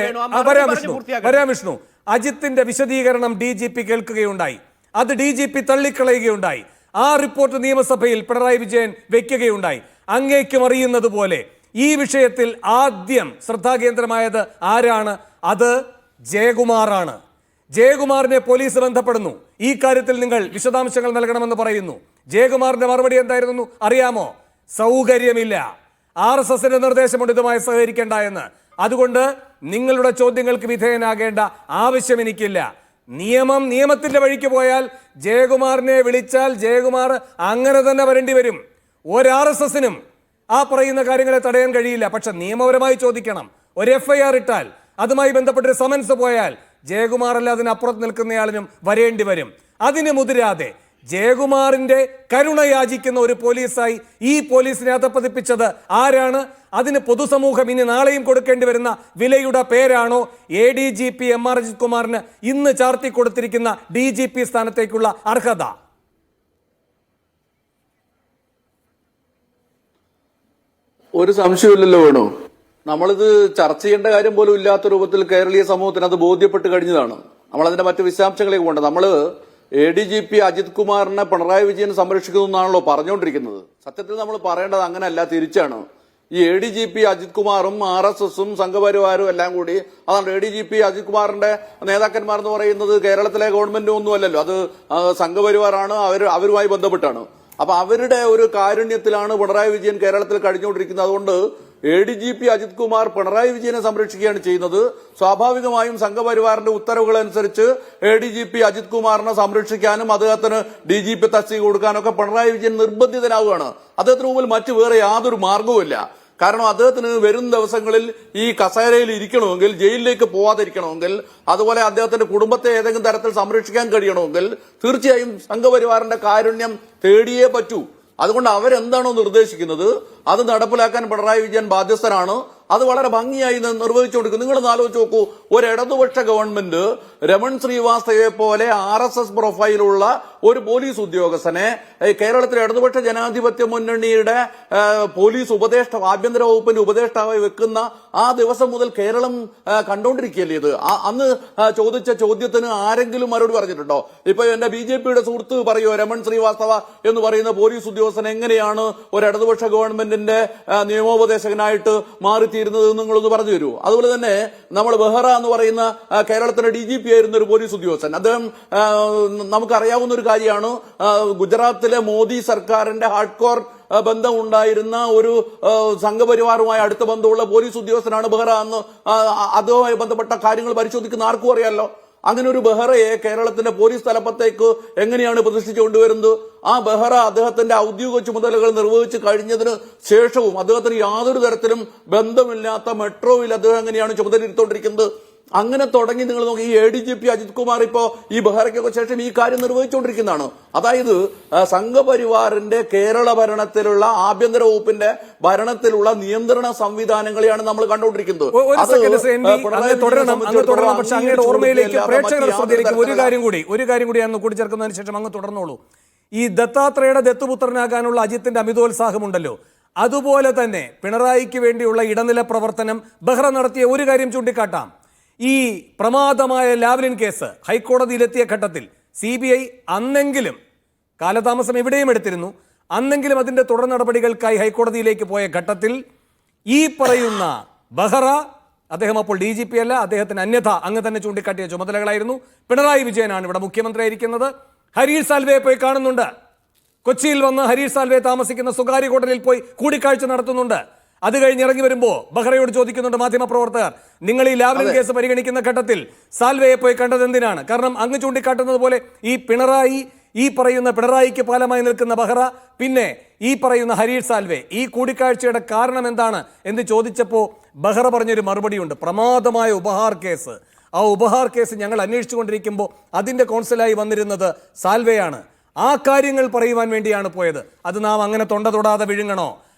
S1: വിഷ്ണു അജിത്തിന്റെ വിശദീകരണം DGP കേൾക്കുകയുണ്ടായി. അത് DGP തള്ളിക്കളയുകയുണ്ടായി. ആ റിപ്പോർട്ട് നിയമസഭയിൽ പിണറായി വിജയൻ വെക്കുകയുണ്ടായി. അങ്ങേക്കും അറിയുന്നത് പോലെ ഈ വിഷയത്തിൽ ആദ്യം ശ്രദ്ധാകേന്ദ്രമായത് ആരാണ്? അത് ജയകുമാറാണ്. ജയകുമാറിനെ പോലീസ് ബന്ധപ്പെടുന്നു. ഈ കാര്യത്തിൽ നിങ്ങൾ വിശദാംശങ്ങൾ നൽകണമെന്ന് പറയുന്നു. ജയകുമാറിന്റെ മറുപടി എന്തായിരുന്നു അറിയാമോ? സൗകര്യമില്ല, RSSന്റെ നിർദ്ദേശമുണ്ട് ഇതുമായി സഹകരിക്കേണ്ട എന്ന്. അതുകൊണ്ട് നിങ്ങളുടെ ചോദ്യങ്ങൾക്ക് വിധേയനാകേണ്ട ആവശ്യം എനിക്കില്ല. നിയമത്തിന്റെ വഴിക്ക് പോയാൽ ജയകുമാറിനെ വിളിച്ചാൽ ജയകുമാർ അങ്ങനെ തന്നെ വരേണ്ടി വരും. ഒരു RSSനും ആ പറയുന്ന കാര്യങ്ങളെ തടയാൻ കഴിയില്ല. പക്ഷെ നിയമപരമായി ചോദിക്കണം. ഒരു FIR ഇട്ടാൽ അതുമായി ബന്ധപ്പെട്ടൊരു സമൻസ് പോയാൽ ജയകുമാറല്ല അതിനപ്പുറത്ത് നിൽക്കുന്നയാളിനും വരേണ്ടി വരും. അതിന് മുതിരാതെ ജയകുമാറിന്റെ കരുണ യാചിക്കുന്ന ഒരു പോലീസായി ഈ പോലീസിനെ അധപ്പതിപ്പിച്ചത് ആരാണ്? അതിന് പൊതുസമൂഹം ഇനി നാളെയും കൊടുക്കേണ്ടി വരുന്ന വിലയുടെ പേരാണോ ADGP MR അജിത് കുമാറിന് ഇന്ന് ചാർത്തി കൊടുത്തിരിക്കുന്ന DGP സ്ഥാനത്തേക്കുള്ള അർഹത?
S4: ഒരു സംശയമില്ലല്ലോ വേണു. നമ്മളിത് ചർച്ച ചെയ്യേണ്ട കാര്യം പോലും ഇല്ലാത്ത രൂപത്തിൽ കേരളീയ സമൂഹത്തിന് അത് ബോധ്യപ്പെട്ട് കഴിഞ്ഞതാണ്. നമ്മളതിന്റെ മറ്റു വിശദാംശങ്ങളിലേക്ക് പോകണ്ട. നമ്മള് ADGP അജിത് കുമാറിനെ പിണറായി വിജയൻ സംരക്ഷിക്കുന്നു എന്നാണല്ലോ പറഞ്ഞുകൊണ്ടിരിക്കുന്നത്. സത്യത്തിൽ നമ്മൾ പറയേണ്ടത് അങ്ങനെയല്ല, തിരിച്ചാണ്. ഈ ADGP അജിത് കുമാറും RSSഉം സംഘപരിവാരും എല്ലാം കൂടി, അതാണ് ADGP അജിത് കുമാറിന്റെ നേതാക്കന്മാർ എന്ന് പറയുന്നത് കേരളത്തിലെ ഗവൺമെന്റും ഒന്നും അല്ലല്ലോ, അത് സംഘപരിവാറാണ്, അവരുമായി ബന്ധപ്പെട്ടാണ്. അപ്പൊ അവരുടെ ഒരു കാരുണ്യത്തിലാണ് പിണറായി വിജയൻ കേരളത്തിൽ കഴിഞ്ഞുകൊണ്ടിരിക്കുന്നത്. അതുകൊണ്ട് ADGP അജിത് കുമാർ പിണറായി വിജയനെ സംരക്ഷിക്കുകയാണ് ചെയ്യുന്നത്. സ്വാഭാവികമായും സംഘപരിവാറിന്റെ ഉത്തരവുകൾ അനുസരിച്ച് ADGP അജിത് കുമാറിനെ സംരക്ഷിക്കാനും അദ്ദേഹത്തിന് DGP തസ്തിക കൊടുക്കാനൊക്കെ പിണറായി വിജയൻ നിർബന്ധിതനാവുകയാണ്. അദ്ദേഹത്തിന് മുമ്പിൽ മറ്റു വേറെ യാതൊരു മാർഗവുമില്ല. കാരണം അദ്ദേഹത്തിന് വരും ദിവസങ്ങളിൽ ഈ കസേരയിൽ ഇരിക്കണമെങ്കിൽ, ജയിലിലേക്ക് പോവാതിരിക്കണമെങ്കിൽ, അതുപോലെ അദ്ദേഹത്തിന്റെ കുടുംബത്തെ ഏതെങ്കിലും തരത്തിൽ സംരക്ഷിക്കാൻ കഴിയണമെങ്കിൽ തീർച്ചയായും സംഘപരിവാറിന്റെ കാരുണ്യം തേടിയേ പറ്റൂ. അതുകൊണ്ട് അവരെന്താണോ നിർദ്ദേശിക്കുന്നത് അത് നടപ്പിലാക്കാൻ പിണറായി വിജയൻ ബാധ്യസ്ഥനാണ്. അത് വളരെ ഭംഗിയായി നിർവഹിച്ചുകൊണ്ടിരിക്കും. നിങ്ങളൊന്ന് ആലോചിച്ച് നോക്കൂ, ഒരു ഇടതുപക്ഷ ഗവൺമെന്റ് രമൺ ശ്രീവാസ്തവയെ പോലെ RSS പ്രൊഫൈലുള്ള ഒരു പോലീസ് ഉദ്യോഗസ്ഥനെ കേരളത്തിലെ ഇടതുപക്ഷ ജനാധിപത്യ മുന്നണിയുടെ പോലീസ് ആഭ്യന്തര വകുപ്പിന്റെ ഉപദേഷ്ടാവായി വെക്കുന്ന ആ ദിവസം മുതൽ കേരളം കണ്ടുകൊണ്ടിരിക്കുകയല്ലേ ഇത്. അന്ന് ചോദിച്ച ചോദ്യത്തിന് ആരെങ്കിലും മറുപടി പറഞ്ഞിട്ടുണ്ടോ? ഇപ്പൊ എന്റെ BJPയുടെ സുഹൃത്ത് പറയുമോ, രമൺ ശ്രീവാസ്തവ എന്ന് പറയുന്ന പോലീസ് ഉദ്യോഗസ്ഥൻ എങ്ങനെയാണ് ഒരു ഇടതുപക്ഷ ഗവൺമെന്റിന്റെ നിയമോപദേശകനായിട്ട് മാറിത്തീരുന്നത് നിങ്ങളൊന്ന് പറഞ്ഞു തരൂ. അതുപോലെ തന്നെ നമ്മൾ ബെഹ്റ എന്ന് പറയുന്ന കേരളത്തിന്റെ DGP ആയിരുന്ന ഒരു പോലീസ് ഉദ്യോഗസ്ഥൻ, അദ്ദേഹം നമുക്കറിയാവുന്ന ഒരു കാര്യമാണ്, ഗുജറാത്തിലെ മോദി സർക്കാരിന്റെ ഹാർഡ് കോർ ബന്ധം ഉണ്ടായിരുന്ന ഒരു സംഘപരിവാറുമായി അടുത്ത ബന്ധമുള്ള പോലീസ് ഉദ്യോഗസ്ഥനാണ് ബെഹ്റ എന്ന് അതുമായി ബന്ധപ്പെട്ട കാര്യങ്ങൾ പരിശോധിക്കുന്ന ആർക്കും അറിയാമല്ലോ. അങ്ങനെ ഒരു ബെഹ്റയെ കേരളത്തിന്റെ പോലീസ് തലപ്പത്തേക്ക് എങ്ങനെയാണ് പ്രതിഷ്ഠിച്ചു കൊണ്ടുവരുന്നത്? ആ ബെഹ്റ അദ്ദേഹത്തിന്റെ ഔദ്യോഗിക ചുമതലകൾ നിർവഹിച്ചു കഴിഞ്ഞതിന് ശേഷവും അദ്ദേഹത്തിന് യാതൊരു തരത്തിലും ബന്ധമില്ലാത്ത മെട്രോയിൽ അദ്ദേഹം എങ്ങനെയാണ് ചുമതല എടുത്തുകൊണ്ടിരിക്കുന്നത്? അങ്ങനെ തുടങ്ങി നിങ്ങൾ നോക്കി, ഈ ADGP അജിത് കുമാർ ഇപ്പോ ഈ ബെഹ്റയ്ക്കൊക്കെ ശേഷം ഈ കാര്യം നിർവഹിച്ചുകൊണ്ടിരിക്കുന്നതാണ്. അതായത് സംഘപരിവാറിന്റെ കേരള ഭരണത്തിലുള്ള ആഭ്യന്തര വകുപ്പിന്റെ ഭരണത്തിലുള്ള നിയന്ത്രണ സംവിധാനങ്ങളെയാണ് നമ്മൾ കണ്ടുകൊണ്ടിരിക്കുന്നത്.
S1: പക്ഷേ അങ്ങയുടെ ഓർമ്മയിലേക്ക്, പ്രേക്ഷകരുടെ ശ്രദ്ധയിലേക്ക് ഒരു കാര്യം കൂടി അന്ന് കൂട്ടിച്ചേർക്കുന്നതിന് ശേഷം അങ്ങ് തുടർന്നോളൂ. ഈ ദത്താത്രേയുടെ ദത്തുപുത്രനാകാനുള്ള അജിത്തിന്റെ അമിതോത്സാഹമുണ്ടല്ലോ, അതുപോലെ തന്നെ പിണറായിക്ക് വേണ്ടിയുള്ള ഇടനില പ്രവർത്തനം ബെഹ്റ നടത്തിയ ഒരു കാര്യം ചൂണ്ടിക്കാട്ടാം. ഈ പ്രമാദമായ ലാവ്ലിൻ കേസ് ഹൈക്കോടതിയിലെത്തിയ ഘട്ടത്തിൽ CBI അന്നെങ്കിലും, കാലതാമസം എവിടെയും എടുത്തിരുന്നു, അന്നെങ്കിലും അതിന്റെ തുടർ നടപടികൾക്കായി ഹൈക്കോടതിയിലേക്ക് പോയ ഘട്ടത്തിൽ ഈ പറയുന്ന ബെഹ്റ, അദ്ദേഹം അപ്പോൾ DGP അല്ല, അദ്ദേഹത്തിന് അന്യഥ അങ്ങ് തന്നെ ചൂണ്ടിക്കാട്ടിയ ചുമതലകളായിരുന്നു. പിണറായി വിജയനാണ് ഇവിടെ മുഖ്യമന്ത്രിയായിരിക്കുന്നത്. ഹരീഷ് സാൽവയെ പോയി കാണുന്നുണ്ട്. കൊച്ചിയിൽ വന്ന് ഹരീഷ് സാൽവെ താമസിക്കുന്ന സ്വകാര്യ ഹോട്ടലിൽ പോയി കൂടിക്കാഴ്ച നടത്തുന്നുണ്ട്. അത് കഴിഞ്ഞ് ഇറങ്ങി വരുമ്പോൾ ബെഹ്റയോട് ചോദിക്കുന്നുണ്ട് മാധ്യമപ്രവർത്തകർ, നിങ്ങൾ ഈ ലാവ്ലിൻ കേസ് പരിഗണിക്കുന്ന ഘട്ടത്തിൽ സാൽവയെ പോയി കണ്ടത് എന്തിനാണ്? കാരണം അങ്ങ് ചൂണ്ടിക്കാട്ടുന്നത് പോലെ ഈ പിണറായിക്ക് പാലമായി നിൽക്കുന്ന ബെഹ്റ, പിന്നെ ഈ പറയുന്ന ഹരീഷ് സാൽവെ, ഈ കൂടിക്കാഴ്ചയുടെ കാരണം എന്താണ് എന്ന് ചോദിച്ചപ്പോൾ ബെഹ്റ പറഞ്ഞൊരു മറുപടിയുണ്ട്, പ്രമാദമായ ഉപഹാർ കേസ്. ആ ഉപഹാർ കേസ് ഞങ്ങൾ അന്വേഷിച്ചുകൊണ്ടിരിക്കുമ്പോൾ അതിന്റെ കോൺസലായി വന്നിരുന്നത് സാൽവെയാണ്. ആ കാര്യങ്ങൾ പറയുവാൻ വേണ്ടിയാണ് പോയത്. അത് നാം അങ്ങനെ തൊണ്ട തൊടാതെ വിഴുങ്ങണോ?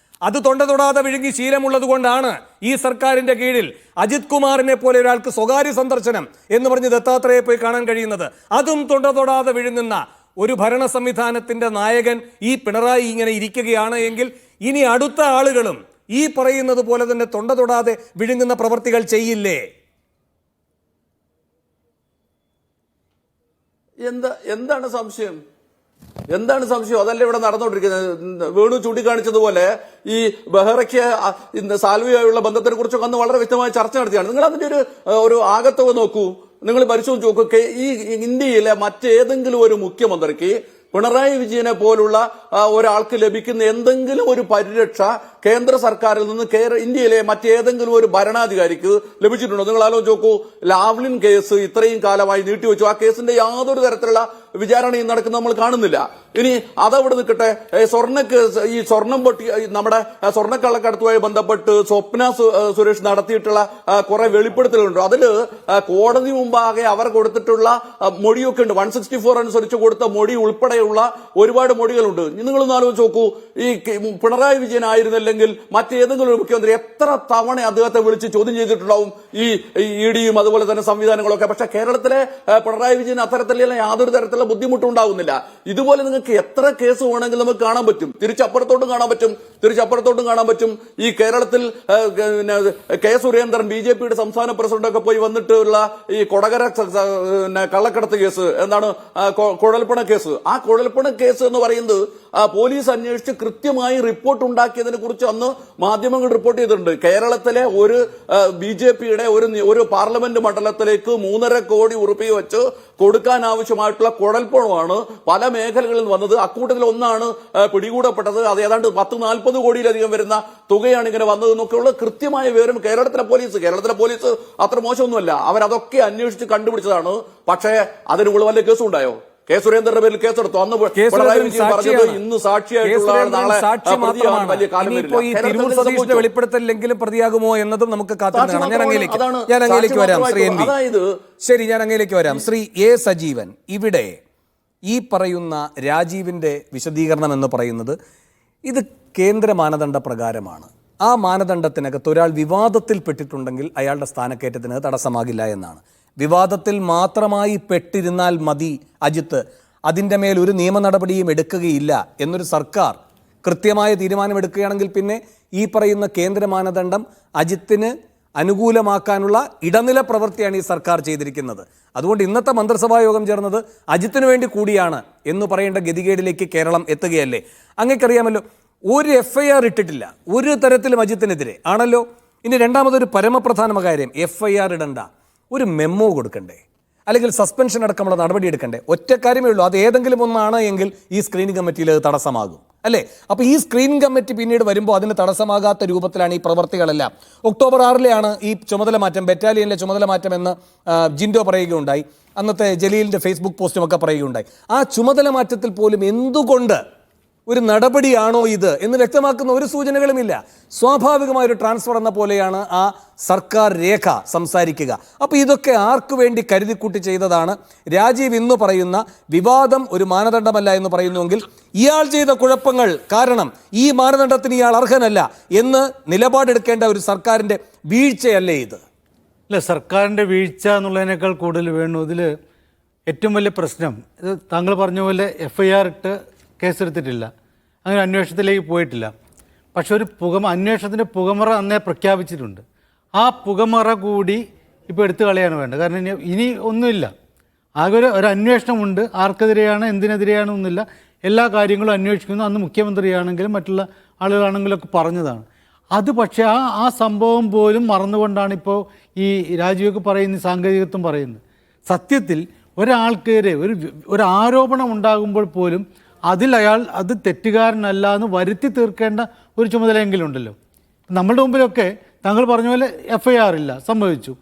S1: അത് തൊണ്ട തൊടാതെ വിഴുങ്ങി ശീലമുള്ളത് കൊണ്ടാണ് ഈ സർക്കാരിന്റെ കീഴിൽ അജിത് കുമാറിനെ പോലെ ഒരാൾക്ക് സ്വകാര്യ സന്ദർശനം എന്ന് പറഞ്ഞ് ദത്താത്രേയെ പോയി കാണാൻ കഴിയുന്നത്. അതും തൊണ്ട തൊടാതെ വിഴുങ്ങുന്ന ഒരു ഭരണ സംവിധാനത്തിന്റെ നായകൻ ഈ പിണറായി ഇങ്ങനെ ഇരിക്കുകയാണ് എങ്കിൽ ഇനി അടുത്ത ആളുകളും ഈ പറയുന്നത് പോലെ തന്നെ തൊണ്ട തൊടാതെ വിഴുങ്ങുന്ന പ്രവർത്തികൾ ചെയ്യില്ലേ?
S4: എന്താണ് സംശയം? അതല്ല ഇവിടെ നടന്നുകൊണ്ടിരിക്കുന്നത്. വേണു ചൂണ്ടിക്കാണിച്ചതുപോലെ ഈ ബെഹ്റയ്ക്ക് സാൽവയുമായുള്ള ബന്ധത്തിനെ കുറിച്ചൊക്കെ അന്ന് വളരെ വ്യക്തമായ ചർച്ച നടത്തിയാണ്. നിങ്ങൾ അതിന്റെ ഒരു ആകത്തുക നോക്കൂ, നിങ്ങൾ പരിശോധിച്ച് നോക്കൂ. ഈ ഇന്ത്യയിലെ മറ്റേതെങ്കിലും ഒരു മുഖ്യമന്ത്രിക്ക് പിണറായി വിജയനെ പോലുള്ള ഒരാൾക്ക് ലഭിക്കുന്ന എന്തെങ്കിലും ഒരു പരിരക്ഷ കേന്ദ്ര സർക്കാരിൽ നിന്ന് ഇന്ത്യയിലെ മറ്റേതെങ്കിലും ഒരു ഭരണാധികാരിക്ക് ലഭിച്ചിട്ടുണ്ടോ? നിങ്ങൾ ആലോചിച്ച് നോക്കൂ. ലാവ്ലിൻ കേസ് ഇത്രയും കാലമായി നീട്ടിവെച്ചു. ആ കേസിന്റെ യാതൊരു തരത്തിലുള്ള വിചാരണയും നടക്കുന്നത് നമ്മൾ കാണുന്നില്ല. ഇനി അതവിടെ നിൽക്കട്ടെ, ഈ സ്വർണം പൊട്ടി നമ്മുടെ സ്വർണ്ണക്കള്ളക്കടത്തുമായി ബന്ധപ്പെട്ട് സ്വപ്ന സുരേഷ് നടത്തിയിട്ടുള്ള കുറെ വെളിപ്പെടുത്തലുണ്ട്. അതില് കോടതി മുമ്പാകെ അവർ കൊടുത്തിട്ടുള്ള മൊഴിയൊക്കെ ഉണ്ട്. 164 അനുസരിച്ച് കൊടുത്ത മൊഴി ഉൾപ്പെടെയുള്ള ഒരുപാട് മൊഴികളുണ്ട്. നിങ്ങളൊന്ന് ആലോചിച്ച് നോക്കൂ. ഈ പിണറായി വിജയൻ ആയിരുന്നില്ലെങ്കിൽ മറ്റേതെങ്കിലും ഒരു മുഖ്യമന്ത്രി എത്ര തവണ അദ്ദേഹത്തെ വിളിച്ച് ചോദ്യം ചെയ്തിട്ടുണ്ടാവും ഈ EDയും അതുപോലെ തന്നെ സംവിധാനങ്ങളൊക്കെ. പക്ഷെ കേരളത്തിലെ പിണറായി വിജയൻ അത്തരത്തിലുള്ള യാതൊരു തരത്തിലുള്ള ബുദ്ധിമുട്ടും ഉണ്ടാവുന്നില്ല. ഇതുപോലെ നിങ്ങൾക്ക് എത്ര കേസ് വേണമെങ്കിൽ നമുക്ക് കാണാൻ പറ്റും. തിരിച്ചപ്പുറത്തോട്ടും കാണാൻ പറ്റും. ഈ കേരളത്തിൽ K. സുരേന്ദ്രൻ BJPയുടെ സംസ്ഥാന പ്രസിഡന്റൊക്കെ പോയി വന്നിട്ടുള്ള ഈ കൊടകര കള്ളക്കടത്ത് കേസ്, എന്താണ് കുഴൽപ്പണ കേസ്. ആ കുഴൽപ്പണ കേസ് എന്ന് പറയുന്നത് പോലീസ് അന്വേഷിച്ച് കൃത്യമായി റിപ്പോർട്ട് ഉണ്ടാക്കിയതിനെ കുറിച്ച് അന്ന് മാധ്യമങ്ങൾ റിപ്പോർട്ട് ചെയ്തിട്ടുണ്ട്. കേരളത്തിലെ ഒരു BJPയുടെ ഒരു പാർലമെന്റ് മണ്ഡലത്തിലേക്ക് 3.5 കോടി ഉറുപ്പിക വെച്ച് കൊടുക്കാൻ ആവശ്യമായിട്ടുള്ള കുഴൽപ്പണമാണ് പല മേഖലകളിൽ വന്നത്. അക്കൂട്ടത്തിൽ ഒന്നാണ് പിടികൂടപ്പെട്ടത്. അത് ഏതാണ്ട് 10-40 കോടിയിലധികം വരുന്ന തുകയാണ് ഇങ്ങനെ വന്നതെന്നൊക്കെയുള്ള കൃത്യമായ വിവരം കേരളത്തിലെ പോലീസ് അത്ര മോശമൊന്നുമല്ല. അവരതൊക്കെ അന്വേഷിച്ച് കണ്ടുപിടിച്ചതാണ്. പക്ഷേ അതിനുള്ള വല്ല കേസും ഉണ്ടായോ? K. സുരേന്ദ്രന്റെ പേരിൽ കേസെടുത്തു. അന്ന് ഇന്ന് സാക്ഷിയായിട്ടുള്ള
S1: വെളിപ്പെടുത്തലെങ്കിലും പ്രതിയാകുമോ എന്നതും നമുക്ക് കാത്തിരിക്കണം. ഞാൻ അങ്ങയിലേക്ക് വരാം ശ്രീ എൻ വി. ശരി, ഞാൻ അങ്ങയിലേക്ക് വരാം. ശ്രീ A. സജീവൻ, ഇവിടെ ഈ പറയുന്ന രാജീവിന്റെ വിശദീകരണം എന്ന് പറയുന്നത് ഇത് കേന്ദ്ര മാനദണ്ഡ പ്രകാരമാണ്. ആ മാനദണ്ഡത്തിനകത്ത് ഒരാൾ വിവാദത്തിൽപ്പെട്ടിട്ടുണ്ടെങ്കിൽ അയാളുടെ സ്ഥാനക്കയറ്റത്തിന് തടസ്സമാകില്ല എന്നാണ്. വിവാദത്തിൽ മാത്രമായി പെട്ടിരുന്നാൽ മതി അജിത്ത്, അതിൻ്റെ മേൽ ഒരു നിയമ നടപടിയും എടുക്കുകയില്ല എന്നൊരു സർക്കാർ കൃത്യമായ തീരുമാനമെടുക്കുകയാണെങ്കിൽ പിന്നെ ഈ പറയുന്ന കേന്ദ്ര മാനദണ്ഡം അജിത്തിന് അനുകൂലമാക്കാനുള്ള ഇടനില പ്രവൃത്തിയാണ് ഈ സർക്കാർ ചെയ്തിരിക്കുന്നത്. അതുകൊണ്ട് ഇന്നത്തെ മന്ത്രിസഭാ യോഗം ചേർന്നത് അജിത്തിന് വേണ്ടി കൂടിയാണ് എന്ന് പറയേണ്ട ഗതികേടിലേക്ക് കേരളം എത്തുകയല്ലേ? അങ്ങേക്കറിയാമല്ലോ, ഒരു FIR ഇട്ടിട്ടില്ല ഒരു തരത്തിലും അജിത്തിനെതിരെ ആണല്ലോ. ഇനി രണ്ടാമതൊരു പരമപ്രധാന കാര്യം, FIR ഇടണ്ട, ഒരു മെമ്മോ കൊടുക്കണ്ടേ, അല്ലെങ്കിൽ സസ്പെൻഷൻ അടക്കമുള്ള നടപടി എടുക്കണ്ടേ? ഒറ്റ കാര്യമേ ഉള്ളൂ, അത് ഏതെങ്കിലും ഒന്നാണ് എങ്കിൽ ഈ സ്ക്രീനിംഗ് കമ്മിറ്റിയിൽ അത് തടസ്സമാകും അല്ലേ? അപ്പോൾ ഈ സ്ക്രീനിംഗ് കമ്മിറ്റി പിന്നീട് വരുമ്പോൾ അതിന് തടസ്സമാകാത്ത രൂപത്തിലാണ് ഈ പ്രവർത്തികളെല്ലാം. ഒക്ടോബർ 6 ഈ ചുമതല മാറ്റം, ബറ്റാലിയനിലെ ചുമതല മാറ്റം എന്ന് ജിൻഡോ പറയുകയുണ്ടായി. അന്നത്തെ ജലീലിൻ്റെ ഫേസ്ബുക്ക് പോസ്റ്റുമൊക്കെ പറയുകയുണ്ടായി. ആ ചുമതല മാറ്റത്തിൽ പോലും എന്തുകൊണ്ട് ഒരു നടപടിയാണോ ഇത് എന്ന് വ്യക്തമാക്കുന്ന ഒരു സൂചനകളുമില്ല. സ്വാഭാവികമായൊരു ട്രാൻസ്ഫർ എന്ന പോലെയാണ് ആ സർക്കാർ രേഖ സംസാരിക്കുക. അപ്പോൾ ഇതൊക്കെ ആർക്കു വേണ്ടി കരുതിക്കൂട്ടി ചെയ്തതാണ്? രാജീവ് ഇന്ന് പറയുന്ന വിവാദം ഒരു മാനദണ്ഡമല്ല എന്ന് പറയുന്നുവെങ്കിൽ ഇയാൾ ചെയ്ത കുഴപ്പങ്ങൾ കാരണം ഈ മാനദണ്ഡത്തിന് ഇയാൾ അർഹനല്ല എന്ന് നിലപാടെടുക്കേണ്ട ഒരു സർക്കാരിൻ്റെ വീഴ്ചയല്ലേ ഇത്?
S5: അല്ല, സർക്കാരിൻ്റെ വീഴ്ച എന്നുള്ളതിനേക്കാൾ കൂടുതൽ വേണു ഇതിൽ ഏറ്റവും വലിയ പ്രശ്നം. ഇത് താങ്കൾ പറഞ്ഞ പോലെ FIR ഇട്ട് കേസെടുത്തിട്ടില്ല, അങ്ങനെ അന്വേഷണത്തിലേക്ക് പോയിട്ടില്ല. പക്ഷെ ഒരു അന്വേഷണത്തിൻ്റെ പുകമറ അന്നേ പ്രഖ്യാപിച്ചിട്ടുണ്ട്. ആ പുകമറ കൂടി ഇപ്പോൾ എടുത്തു കളയാണ് വേണ്ടത്. കാരണം ഇനി ഒന്നുമില്ല, ആകെ ഒരു അന്വേഷണമുണ്ട്. ആർക്കെതിരെയാണ് എന്തിനെതിരെയാണ് ഒന്നുമില്ല, എല്ലാ കാര്യങ്ങളും അന്വേഷിക്കുന്നു. അന്ന് മുഖ്യമന്ത്രിയാണെങ്കിലും മറ്റുള്ള ആളുകളാണെങ്കിലും ഒക്കെ പറഞ്ഞതാണ് അത്. പക്ഷേ ആ സംഭവം പോലും മറന്നുകൊണ്ടാണ് ഇപ്പോൾ ഈ രാജീവൊക്കെ പറയുന്ന സാങ്കേതികത്വം പറയുന്നത്. സത്യത്തിൽ ഒരാൾക്കെതിരെ ഒരു ആരോപണം ഉണ്ടാകുമ്പോൾ പോലും അതിൽ അയാൾ അത് തെറ്റുകാരനല്ല എന്ന് വരുത്തി തീർക്കേണ്ട ഒരു ചുമതലയെങ്കിലും ഉണ്ടല്ലോ. നമ്മളുടെ മുമ്പിലൊക്കെ താങ്കൾ പറഞ്ഞ പോലെ FIR ഇല്ല, സംഭവിച്ചു,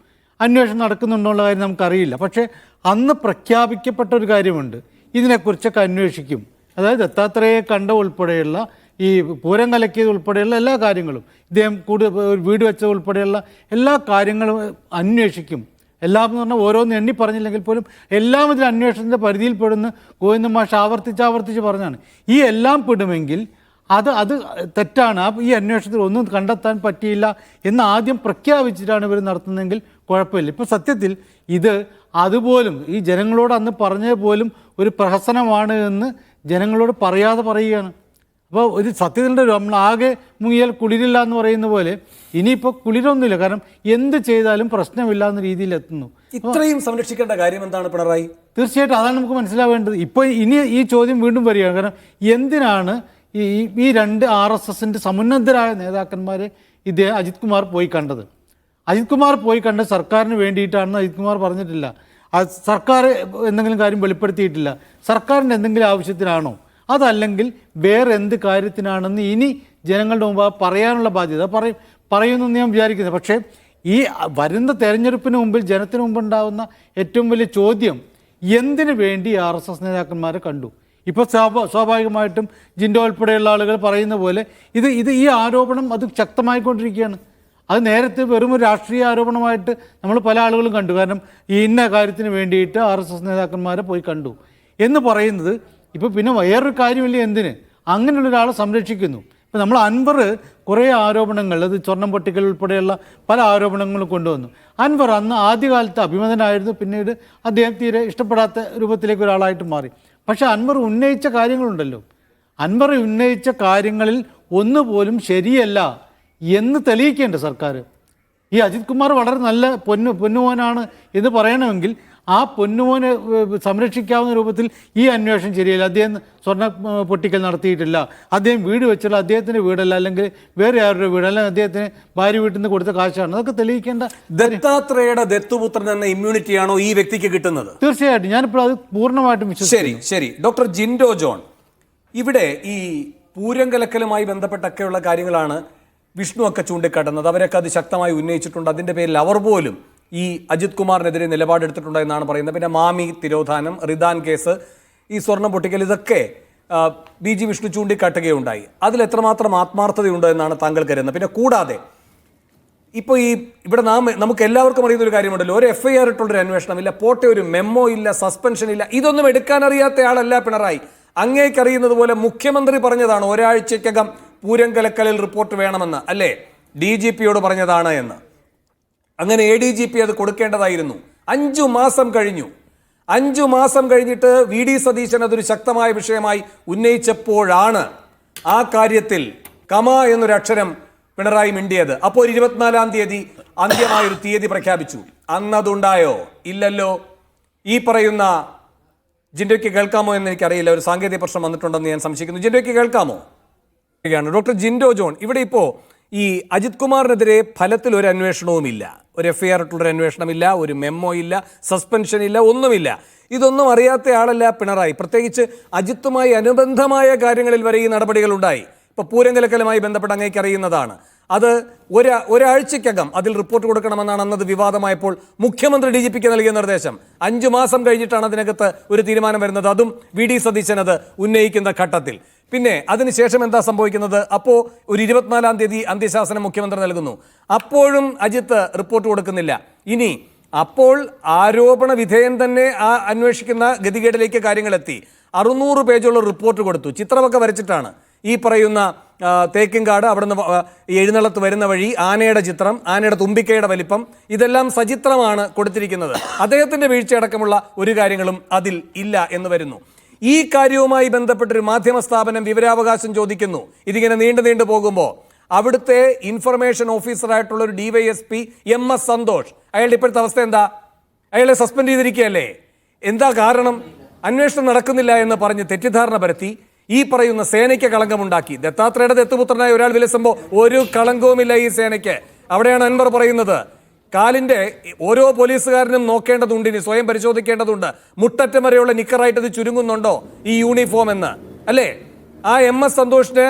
S5: അന്വേഷണം നടക്കുന്നുണ്ടോയുള്ള കാര്യം നമുക്കറിയില്ല. പക്ഷേ അന്ന് പ്രഖ്യാപിക്കപ്പെട്ട ഒരു കാര്യമുണ്ട്, ഇതിനെക്കുറിച്ചൊക്കെ അന്വേഷിക്കും. അതായത് ദത്താത്രേയെ കണ്ട ഉൾപ്പെടെയുള്ള ഈ പൂരം കലക്കിയത് ഉൾപ്പെടെയുള്ള എല്ലാ കാര്യങ്ങളും, ഇദ്ദേഹം വീട് വെച്ചത് ഉൾപ്പെടെയുള്ള എല്ലാ കാര്യങ്ങളും അന്വേഷിക്കും. എല്ലാം എന്ന് പറഞ്ഞാൽ ഓരോന്ന് എണ്ണി പറഞ്ഞില്ലെങ്കിൽ പോലും എല്ലാം ഇതിൽ അന്വേഷണത്തിൻ്റെ പരിധിയിൽപ്പെടുന്ന ഗോവിന്ദൻ മാഷ് ആവർത്തിച്ച് പറഞ്ഞാണ്. ഈ എല്ലാം പെടുമെങ്കിൽ അത് തെറ്റാണ്, ഈ അന്വേഷണത്തിൽ ഒന്നും കണ്ടെത്താൻ പറ്റിയില്ല എന്ന് ആദ്യം പ്രഖ്യാപിച്ചിട്ടാണ് ഇവർ നടത്തുന്നതെങ്കിൽ കുഴപ്പമില്ല. ഇപ്പോൾ സത്യത്തിൽ ഇത് അതുപോലും ഈ ജനങ്ങളോട് അന്ന് പറഞ്ഞത് പോലും ഒരു പ്രഹസനമാണ് എന്ന് ജനങ്ങളോട് പറയാതെ പറയുകയാണ്. അപ്പോൾ ഒരു സത്യത്തിൻ്റെ നമ്മൾ ആകെ മുങ്ങിയാൽ കുളിരില്ല എന്ന് പറയുന്ന പോലെ ഇനിയിപ്പോൾ കുളിരൊന്നുമില്ല. കാരണം എന്ത് ചെയ്താലും പ്രശ്നമില്ല എന്ന രീതിയിൽ എത്തുന്നു.
S1: ഇത്രയും സംരക്ഷിക്കേണ്ട കാര്യം എന്താണ് പിണറായി?
S5: തീർച്ചയായിട്ടും അതാണ് നമുക്ക് മനസ്സിലാവേണ്ടത്. ഇപ്പോൾ ഇനി ഈ ചോദ്യം വീണ്ടും വരികയാണ്. കാരണം എന്തിനാണ് ഈ രണ്ട് RSSൻ്റെ സമുന്നതരായ നേതാക്കന്മാരെ അജിത് കുമാർ പോയി കണ്ടത്? അജിത് കുമാർ പോയി കണ്ടത് സർക്കാരിന് വേണ്ടിയിട്ടാണെന്ന് അജിത് കുമാർ പറഞ്ഞിട്ടില്ല. സർക്കാർ എന്തെങ്കിലും കാര്യം വെളിപ്പെടുത്തിയിട്ടില്ല. സർക്കാരിൻ്റെ എന്തെങ്കിലും ആവശ്യത്തിനാണോ അതല്ലെങ്കിൽ വേറെ എന്ത് കാര്യത്തിനാണെന്ന് ഇനി ജനങ്ങളുടെ മുമ്പ് പറയാനുള്ള ബാധ്യത പറയുമെന്ന് ഞാൻ വിചാരിക്കുന്നത്. പക്ഷേ ഈ വരുന്ന തെരഞ്ഞെടുപ്പിന് മുമ്പിൽ ജനത്തിന് മുമ്പുണ്ടാകുന്ന ഏറ്റവും വലിയ ചോദ്യം, എന്തിനു വേണ്ടി RSS നേതാക്കന്മാരെ കണ്ടു? ഇപ്പോൾ സ്വാഭാവികമായിട്ടും ജിൻഡോ ഉൾപ്പെടെയുള്ള ആളുകൾ പറയുന്ന പോലെ ഇത് ഈ ആരോപണം അത് ശക്തമായിക്കൊണ്ടിരിക്കുകയാണ്. അത് നേരത്തെ വെറും ഒരു രാഷ്ട്രീയ ആരോപണമായിട്ട് നമ്മൾ പല ആളുകളും കണ്ടു. കാരണം ഈ ഇന്ന കാര്യത്തിന് വേണ്ടിയിട്ട് RSS നേതാക്കന്മാരെ പോയി കണ്ടു എന്ന് പറയുന്നത് ഇപ്പോൾ പിന്നെ വേറൊരു കാര്യമില്ല, എന്തിന് അങ്ങനെയുള്ള ഒരാളെ സംരക്ഷിക്കുന്നു? ഇപ്പോൾ നമ്മൾ അൻവർ കുറേ ആരോപണങ്ങൾ, അത് സ്വർണം പൊട്ടിക്കൽ ഉൾപ്പെടെയുള്ള പല ആരോപണങ്ങളും കൊണ്ടുവന്നു. അൻവർ അന്ന് ആദ്യകാലത്ത് അഭിമതനായിരുന്നു, പിന്നീട് അദ്ദേഹം തീരെ ഇഷ്ടപ്പെടാത്ത രൂപത്തിലേക്ക് ഒരാളായിട്ട് മാറി. പക്ഷേ അൻവർ ഉന്നയിച്ച കാര്യങ്ങളുണ്ടല്ലോ, അൻവർ ഉന്നയിച്ച കാര്യങ്ങളിൽ ഒന്നുപോലും ശരിയല്ല എന്ന് തെളിയിക്കേണ്ട സർക്കാർ. ഈ അജിത് കുമാർ വളരെ നല്ല പൊന്നുമോനാണ് എന്ന് പറയണമെങ്കിൽ ആ പൊന്നുമോനെ സംരക്ഷിക്കാവുന്ന രൂപത്തിൽ ഈ അന്വേഷണം ശരിയല്ല. അദ്ദേഹം സ്വർണ്ണ പൊട്ടിക്കൽ നടത്തിയിട്ടില്ല, അദ്ദേഹം വീട് വെച്ചുള്ള അദ്ദേഹത്തിൻ്റെ വീടല്ല, അല്ലെങ്കിൽ വേറെ ആരുടെ വീട്, അല്ലെങ്കിൽ അദ്ദേഹത്തിന് ഭാര്യ വീട്ടിൽ നിന്ന് കൊടുത്ത കാശാണ്. അതൊക്കെ തെളിയിക്കേണ്ട.
S1: ദത്താത്രേയുടെ ദത്തുപുത്രൻ എന്ന ഇമ്മ്യൂണിറ്റിയാണോ ഈ വ്യക്തിക്ക് കിട്ടുന്നത്?
S5: തീർച്ചയായിട്ടും ഞാനിപ്പോൾ അത് പൂർണ്ണമായിട്ടും വിശ്വസിക്കുന്നു.
S1: ശരി. ഡോക്ടർ ജിൻഡോ ജോൺ, ഇവിടെ ഈ പൂരം കലക്കലുമായി ബന്ധപ്പെട്ടൊക്കെയുള്ള കാര്യങ്ങളാണ് വിഷ്ണു ഒക്കെ ചൂണ്ടിക്കാട്ടുന്നത്. അവരൊക്കെ അത് ശക്തമായി ഉന്നയിച്ചിട്ടുണ്ട്. അതിൻ്റെ പേരിൽ അവർ പോലും ഈ അജിത് കുമാറിനെതിരെ നിലപാടെടുത്തിട്ടുണ്ട് എന്നാണ് പറയുന്നത്. പിന്നെ മാമി തിരോധാനം, റിദാൻ കേസ്, ഈ സ്വർണം പൊട്ടിക്കൽ, ഇതൊക്കെ BG വിഷ്ണു ചൂണ്ടിക്കാട്ടുകയുണ്ടായി. അതിൽ എത്രമാത്രം ആത്മാർത്ഥതയുണ്ട് എന്നാണ് താങ്കൾ കരുതുന്നത്? പിന്നെ കൂടാതെ ഇപ്പോൾ ഇവിടെ നമുക്ക് എല്ലാവർക്കും അറിയുന്ന ഒരു കാര്യമുണ്ടല്ലോ, ഒരു FIR ഇട്ടുള്ളൊരു അന്വേഷണമില്ല, പോട്ടെ ഒരു മെമ്മോ ഇല്ല, സസ്പെൻഷൻ ഇല്ല, ഇതൊന്നും എടുക്കാൻ അറിയാത്ത ആളല്ല പിണറായി. അങ്ങേക്കറിയുന്നത് പോലെ മുഖ്യമന്ത്രി പറഞ്ഞതാണ് ഒരാഴ്ചക്കകം പൂരം കലക്കലിൽ റിപ്പോർട്ട് വേണമെന്ന്, അല്ലേ? DGPയോട് പറഞ്ഞതാണ് എന്ന്. അങ്ങനെ ADGP അത് കൊടുക്കേണ്ടതായിരുന്നു. 5 മാസം കഴിഞ്ഞു. 5 മാസം കഴിഞ്ഞിട്ട് VD സതീശൻ അതൊരു ശക്തമായ വിഷയമായി ഉന്നയിച്ചപ്പോഴാണ് ആ കാര്യത്തിൽ കമ എന്നൊരക്ഷരം പിണറായി മിണ്ടിയത്. അപ്പോൾ 24-ാം തീയതി അന്ത്യമായൊരു തീയതി പ്രഖ്യാപിച്ചു. അന്നതുണ്ടായോ? ഇല്ലല്ലോ. ഈ പറയുന്ന ജിൻഡോയ്ക്ക് കേൾക്കാമോ എന്ന് എനിക്കറിയില്ല. ഒരു സാങ്കേതിക പ്രശ്നം വന്നിട്ടുണ്ടെന്ന് ഞാൻ സംശയിക്കുന്നു. ജിൻഡോയ്ക്ക് കേൾക്കാമോ? ഡോക്ടർ ജിൻഡോ ജോൺ, ഇവിടെ ഇപ്പോൾ ഈ അജിത് കുമാറിനെതിരെ ഫലത്തിൽ ഒരു അന്വേഷണവുമില്ല, ഒരു FIR ഇട്ടുള്ളൊരു അന്വേഷണമില്ല, ഒരു മെമ്മോ ഇല്ല, സസ്പെൻഷൻ ഇല്ല, ഒന്നുമില്ല. ഇതൊന്നും അറിയാത്ത ആളല്ല പിണറായി. പ്രത്യേകിച്ച് അജിത്തുമായി അനുബന്ധമായ കാര്യങ്ങളിൽ വരെ ഈ നടപടികളുണ്ടായി. ഇപ്പോൾ പൂരം കലക്കലുമായി ബന്ധപ്പെട്ട് അങ്ങേക്ക് അറിയുന്നതാണ്. അത് ഒരാഴ്ചക്കകം അതിൽ റിപ്പോർട്ട് കൊടുക്കണമെന്നാണ് അന്നത് വിവാദമായപ്പോൾ മുഖ്യമന്ത്രി DGPക്ക് നൽകിയ നിർദ്ദേശം. 5 മാസം കഴിഞ്ഞിട്ടാണ് അതിനകത്ത് ഒരു തീരുമാനം വരുന്നത്, അതും VD സതീശൻ അത് ഉന്നയിക്കുന്ന ഘട്ടത്തിൽ. പിന്നെ അതിനുശേഷം എന്താ സംഭവിക്കുന്നത്? അപ്പോൾ ഒരു 24-ാം തീയതി അന്ത്യശാസനം മുഖ്യമന്ത്രി നൽകുന്നു. അപ്പോഴും അജിത്ത് റിപ്പോർട്ട് കൊടുക്കുന്നില്ല. ഇനി അപ്പോൾ ആരോപണ വിധേയൻ തന്നെ ആ അന്വേഷിക്കുന്ന ഗതികേടിലേക്ക് കാര്യങ്ങളെത്തി. 600 പേജുള്ള റിപ്പോർട്ട് കൊടുത്തു. ചിത്രമൊക്കെ വരച്ചിട്ടാണ് ഈ പറയുന്ന തേക്കിൻകാട് അവിടുന്ന് എഴുന്നള്ളത്ത് വരുന്ന വഴി ആനയുടെ ചിത്രം, ആനയുടെ തുമ്പിക്കയുടെ വലിപ്പം, ഇതെല്ലാം സചിത്രമാണ് കൊടുത്തിരിക്കുന്നത്. അദ്ദേഹത്തിൻ്റെ വീഴ്ചയടക്കമുള്ള ഒരു കാര്യങ്ങളും അതിൽ ഇല്ല എന്ന് വരുന്നു. ഈ കാര്യവുമായി ബന്ധപ്പെട്ടൊരു മാധ്യമ സ്ഥാപനം വിവരാവകാശം ചോദിക്കുന്നു. ഇതിങ്ങനെ നീണ്ടു പോകുമ്പോൾ അവിടുത്തെ ഇൻഫർമേഷൻ ഓഫീസറായിട്ടുള്ള ഒരു DYSP MS സന്തോഷ്, അയാളുടെ ഇപ്പോഴത്തെ അവസ്ഥ എന്താ? അയാളെ സസ്പെൻഡ് ചെയ്തിരിക്കുകയല്ലേ? എന്താ കാരണം? അന്വേഷണം നടക്കുന്നില്ല എന്ന് പറഞ്ഞ് തെറ്റിദ്ധാരണ പരത്തി ഈ പറയുന്ന സേനയ്ക്ക് കളങ്കമുണ്ടാക്കി. ദത്താത്രേയുടെ ദത്തുപുത്രനായ ഒരാൾ വിലസുമ്പോൾ ഒരു കളങ്കവുമില്ല ഈ സേനയ്ക്ക്. അവിടെയാണ് അൻവർ പറയുന്നത്, കാലിൻ്റെ ഓരോ പോലീസുകാരനും നോക്കേണ്ടതുണ്ട്, ഇനി സ്വയം പരിശോധിക്കേണ്ടതുണ്ട്. മുട്ടറ്റം വരെയുള്ള നിക്കറായിട്ട് ഇത് ചുരുങ്ങുന്നുണ്ടോ ഈ യൂണിഫോം എന്ന്, അല്ലേ? ആ MS സന്തോഷിന്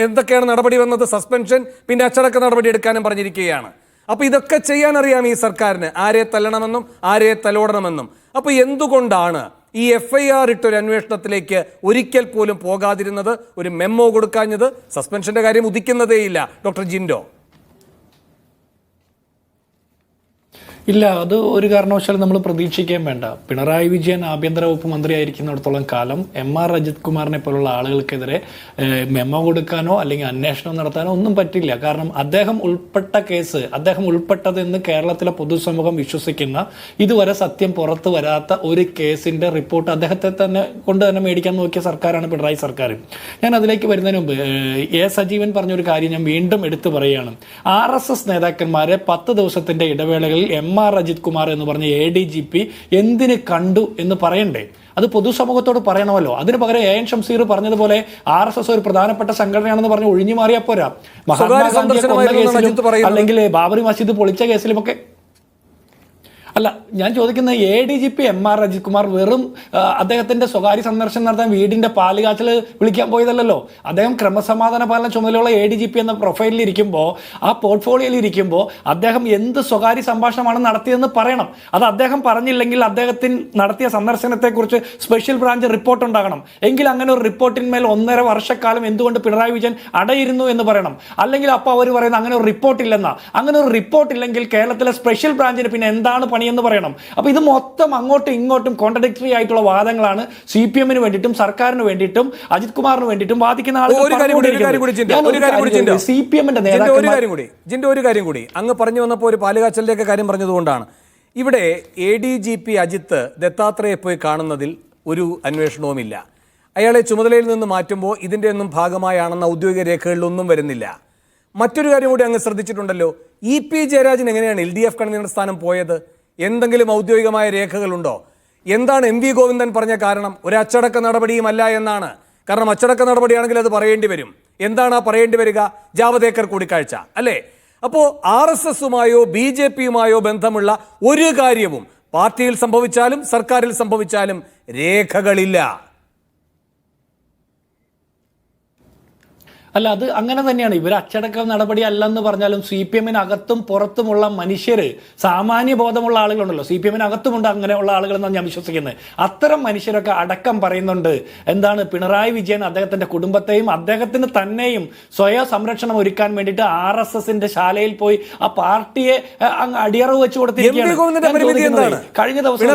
S1: എന്തൊക്കെയാണ് നടപടി വന്നത്? സസ്പെൻഷൻ, പിന്നെ അച്ചടക്ക നടപടി എടുക്കാനും പറഞ്ഞിരിക്കുകയാണ്. അപ്പോൾ ഇതൊക്കെ ചെയ്യാൻ അറിയാം ഈ സർക്കാരിന്, ആരെ തല്ലണമെന്നും ആരെ തലോടണമെന്നും. അപ്പോൾ എന്തുകൊണ്ടാണ് ഈ FIR ഇട്ടൊരു അന്വേഷണത്തിലേക്ക് ഒരിക്കൽ പോലും പോകാതിരുന്നത്? ഒരു മെമ്മോ കൊടുക്കാഞ്ഞത്? സസ്പെൻഷന്റെ കാര്യം ഉദിക്കുന്നതേയില്ല. ഡോക്ടർ ജിൻഡോ?
S2: ഇല്ല, അത് ഒരു കാരണവശാലും നമ്മൾ പ്രതീക്ഷിക്കാൻ വേണ്ട. പിണറായി വിജയൻ ആഭ്യന്തര വകുപ്പ് മന്ത്രിയായിരിക്കുന്നിടത്തോളം കാലം MR അജിത് കുമാറിനെ പോലുള്ള ആളുകൾക്കെതിരെ മെമ്മോ കൊടുക്കാനോ അല്ലെങ്കിൽ അന്വേഷണം നടത്താനോ ഒന്നും പറ്റില്ല. കാരണം അദ്ദേഹം ഉൾപ്പെട്ട കേസ്, അദ്ദേഹം ഉൾപ്പെട്ടതെന്ന് കേരളത്തിലെ പൊതുസമൂഹം വിശ്വസിക്കുന്ന, ഇതുവരെ സത്യം പുറത്തു വരാത്ത ഒരു കേസിന്റെ റിപ്പോർട്ട് അദ്ദേഹത്തെ കൊണ്ട് തന്നെ മേടിക്കാൻ നോക്കിയ സർക്കാരാണ് പിണറായി സർക്കാർ. ഞാൻ അതിലേക്ക് വരുന്നതിന് മുമ്പ് സജീവൻ പറഞ്ഞൊരു കാര്യം ഞാൻ വീണ്ടും എടുത്തു പറയുകയാണ്. RSS നേതാക്കന്മാരെ 10 ദിവസത്തിന്റെ ഇടവേളകളിൽ MR അജിത് കുമാർ എന്ന് പറഞ്ഞ ADGP എന്തിന് കണ്ടു എന്ന് പറയണ്ടേ? അത് പൊതുസമൂഹത്തോട് പറയണമല്ലോ. അതിന് പകരം AN ഷംസീർ പറഞ്ഞതുപോലെ RSS ഒരു പ്രധാനപ്പെട്ട സംഘടനയാണെന്ന് പറഞ്ഞ് ഒഴിഞ്ഞു മാറിയാൽ പോരാ. മഹാത്മാഗാന്ധിയെ കൊന്ന കേസിലും അല്ലെങ്കിൽ ബാബറി മസ്ജിദ് പൊളിച്ച കേസിലുമൊക്കെ അല്ല, ഞാൻ ചോദിക്കുന്നത് ADGP MR അജിത് കുമാർ വെറും അദ്ദേഹത്തിന്റെ സ്വകാര്യ സന്ദർശനം നടത്താൻ വീടിന്റെ പാലുകാച്ചൽ വിളിക്കാൻ പോയതല്ലോ. അദ്ദേഹം ക്രമസമാധാന പാലന ചുമതലയുള്ള ADGP എന്ന പ്രൊഫൈലിൽ ഇരിക്കുമ്പോൾ, ആ പോർട്ട്ഫോളിയോയിൽ ഇരിക്കുമ്പോൾ അദ്ദേഹം എന്ത് സ്വകാര്യ സംഭാഷണമാണ് നടത്തിയതെന്ന് പറയണം. അത് അദ്ദേഹം പറഞ്ഞില്ലെങ്കിൽ അദ്ദേഹത്തിന് നടത്തിയ സന്ദർശനത്തെക്കുറിച്ച് സ്പെഷ്യൽ ബ്രാഞ്ച് റിപ്പോർട്ട് ഉണ്ടാകണം. എങ്കിൽ അങ്ങനെ ഒരു റിപ്പോർട്ടിന്മേൽ 1.5 വർഷക്കാലം എന്തുകൊണ്ട് പിണറായി വിജയൻ അടയിരുന്നു എന്ന് പറയണം. അല്ലെങ്കിൽ അപ്പോൾ അവർ പറയുന്നത് അങ്ങനെ ഒരു റിപ്പോർട്ട് ഇല്ലെന്നാ. അങ്ങനെ ഒരു റിപ്പോർട്ട് ഇല്ലെങ്കിൽ കേരളത്തിലെ സ്പെഷ്യൽ ബ്രാഞ്ചിന് പിന്നെ എന്താണ് എന്ന് പറയണം. അപ്പൊ ഇത് മൊത്തം അങ്ങോട്ടും ഇങ്ങോട്ടും കോൺട്രഡിക്ടറി ആയിട്ടുള്ള വാദങ്ങളാണ് CPM-ന് വേണ്ടിയിട്ടും സർക്കാരിന് വേണ്ടിയിട്ടും അജിത് കുമാറിന് വേണ്ടിയിട്ടും വാദിക്കുന്ന ആളുകൾ.
S1: ഒരു കാര്യം കൂടി അങ്ങ് പറഞ്ഞു വന്നപ്പോൾ ഒരു പാലുകാച്ചലിന്റെ കാര്യം പറഞ്ഞതുകൊണ്ടാണ്. ഇവിടെ ADGP അജിത്ത് ദത്താത്രേയെ പോയി കാണുന്നതിൽ ഒരു അന്വേഷണവുമില്ല. അയാളെ ചുമതലയിൽ നിന്ന് മാറ്റുമ്പോൾ ഇതിന്റെ ഒന്നും ഭാഗമായാണെന്ന ഔദ്യോഗിക രേഖകളിലൊന്നും വരുന്നില്ല. മറ്റൊരു കാര്യം കൂടി അങ്ങ് ശ്രദ്ധിച്ചിട്ടുണ്ടല്ലോ, EP ജയരാജൻ എങ്ങനെയാണ് LDF കൺവീനർ സ്ഥാനം പോയത്? എന്തെങ്കിലും ഔദ്യോഗികമായ രേഖകളുണ്ടോ? എന്താണ് MV ഗോവിന്ദൻ പറഞ്ഞ കാരണം? ഒരു അച്ചടക്ക നടപടിയുമല്ല എന്നാണ്. കാരണം അച്ചടക്ക നടപടിയാണെങ്കിൽ അത് പറയേണ്ടി വരും. എന്താണ് ആ പറയേണ്ടി വരിക? ജാവദേക്കർ കൂടിക്കാഴ്ച, അല്ലേ? അപ്പോൾ RSSുമായോ BJPയുമായോ ബന്ധമുള്ള ഒരു കാര്യവും പാർട്ടിയിൽ സംഭവിച്ചാലും സർക്കാരിൽ സംഭവിച്ചാലും രേഖകളില്ല.
S2: അല്ല, അത് അങ്ങനെ തന്നെയാണ്. ഇവർ അച്ചടക്ക നടപടി അല്ലെന്ന് പറഞ്ഞാലും CPM-ന് അകത്തും പുറത്തുമുള്ള മനുഷ്യർ, സാമാന്യ ബോധമുള്ള ആളുകളുണ്ടല്ലോ, CPM-ന് അകത്തുമുണ്ട് അങ്ങനെയുള്ള ആളുകളെന്നാണ് ഞാൻ വിശ്വസിക്കുന്നത്. അത്തരം മനുഷ്യരൊക്കെ അടക്കം പറയുന്നുണ്ട് എന്താണ്, പിണറായി വിജയൻ അദ്ദേഹത്തിന്റെ കുടുംബത്തെയും അദ്ദേഹത്തിന് തന്നെയും സ്വയം സംരക്ഷണം ഒരുക്കാൻ വേണ്ടിയിട്ട് RSSന്റെ ശാലയിൽ പോയി ആ പാർട്ടിയെ അടിയറവ് വെച്ച് കൊടുത്തിരിക്കുകയാണ്. കഴിഞ്ഞ ദിവസം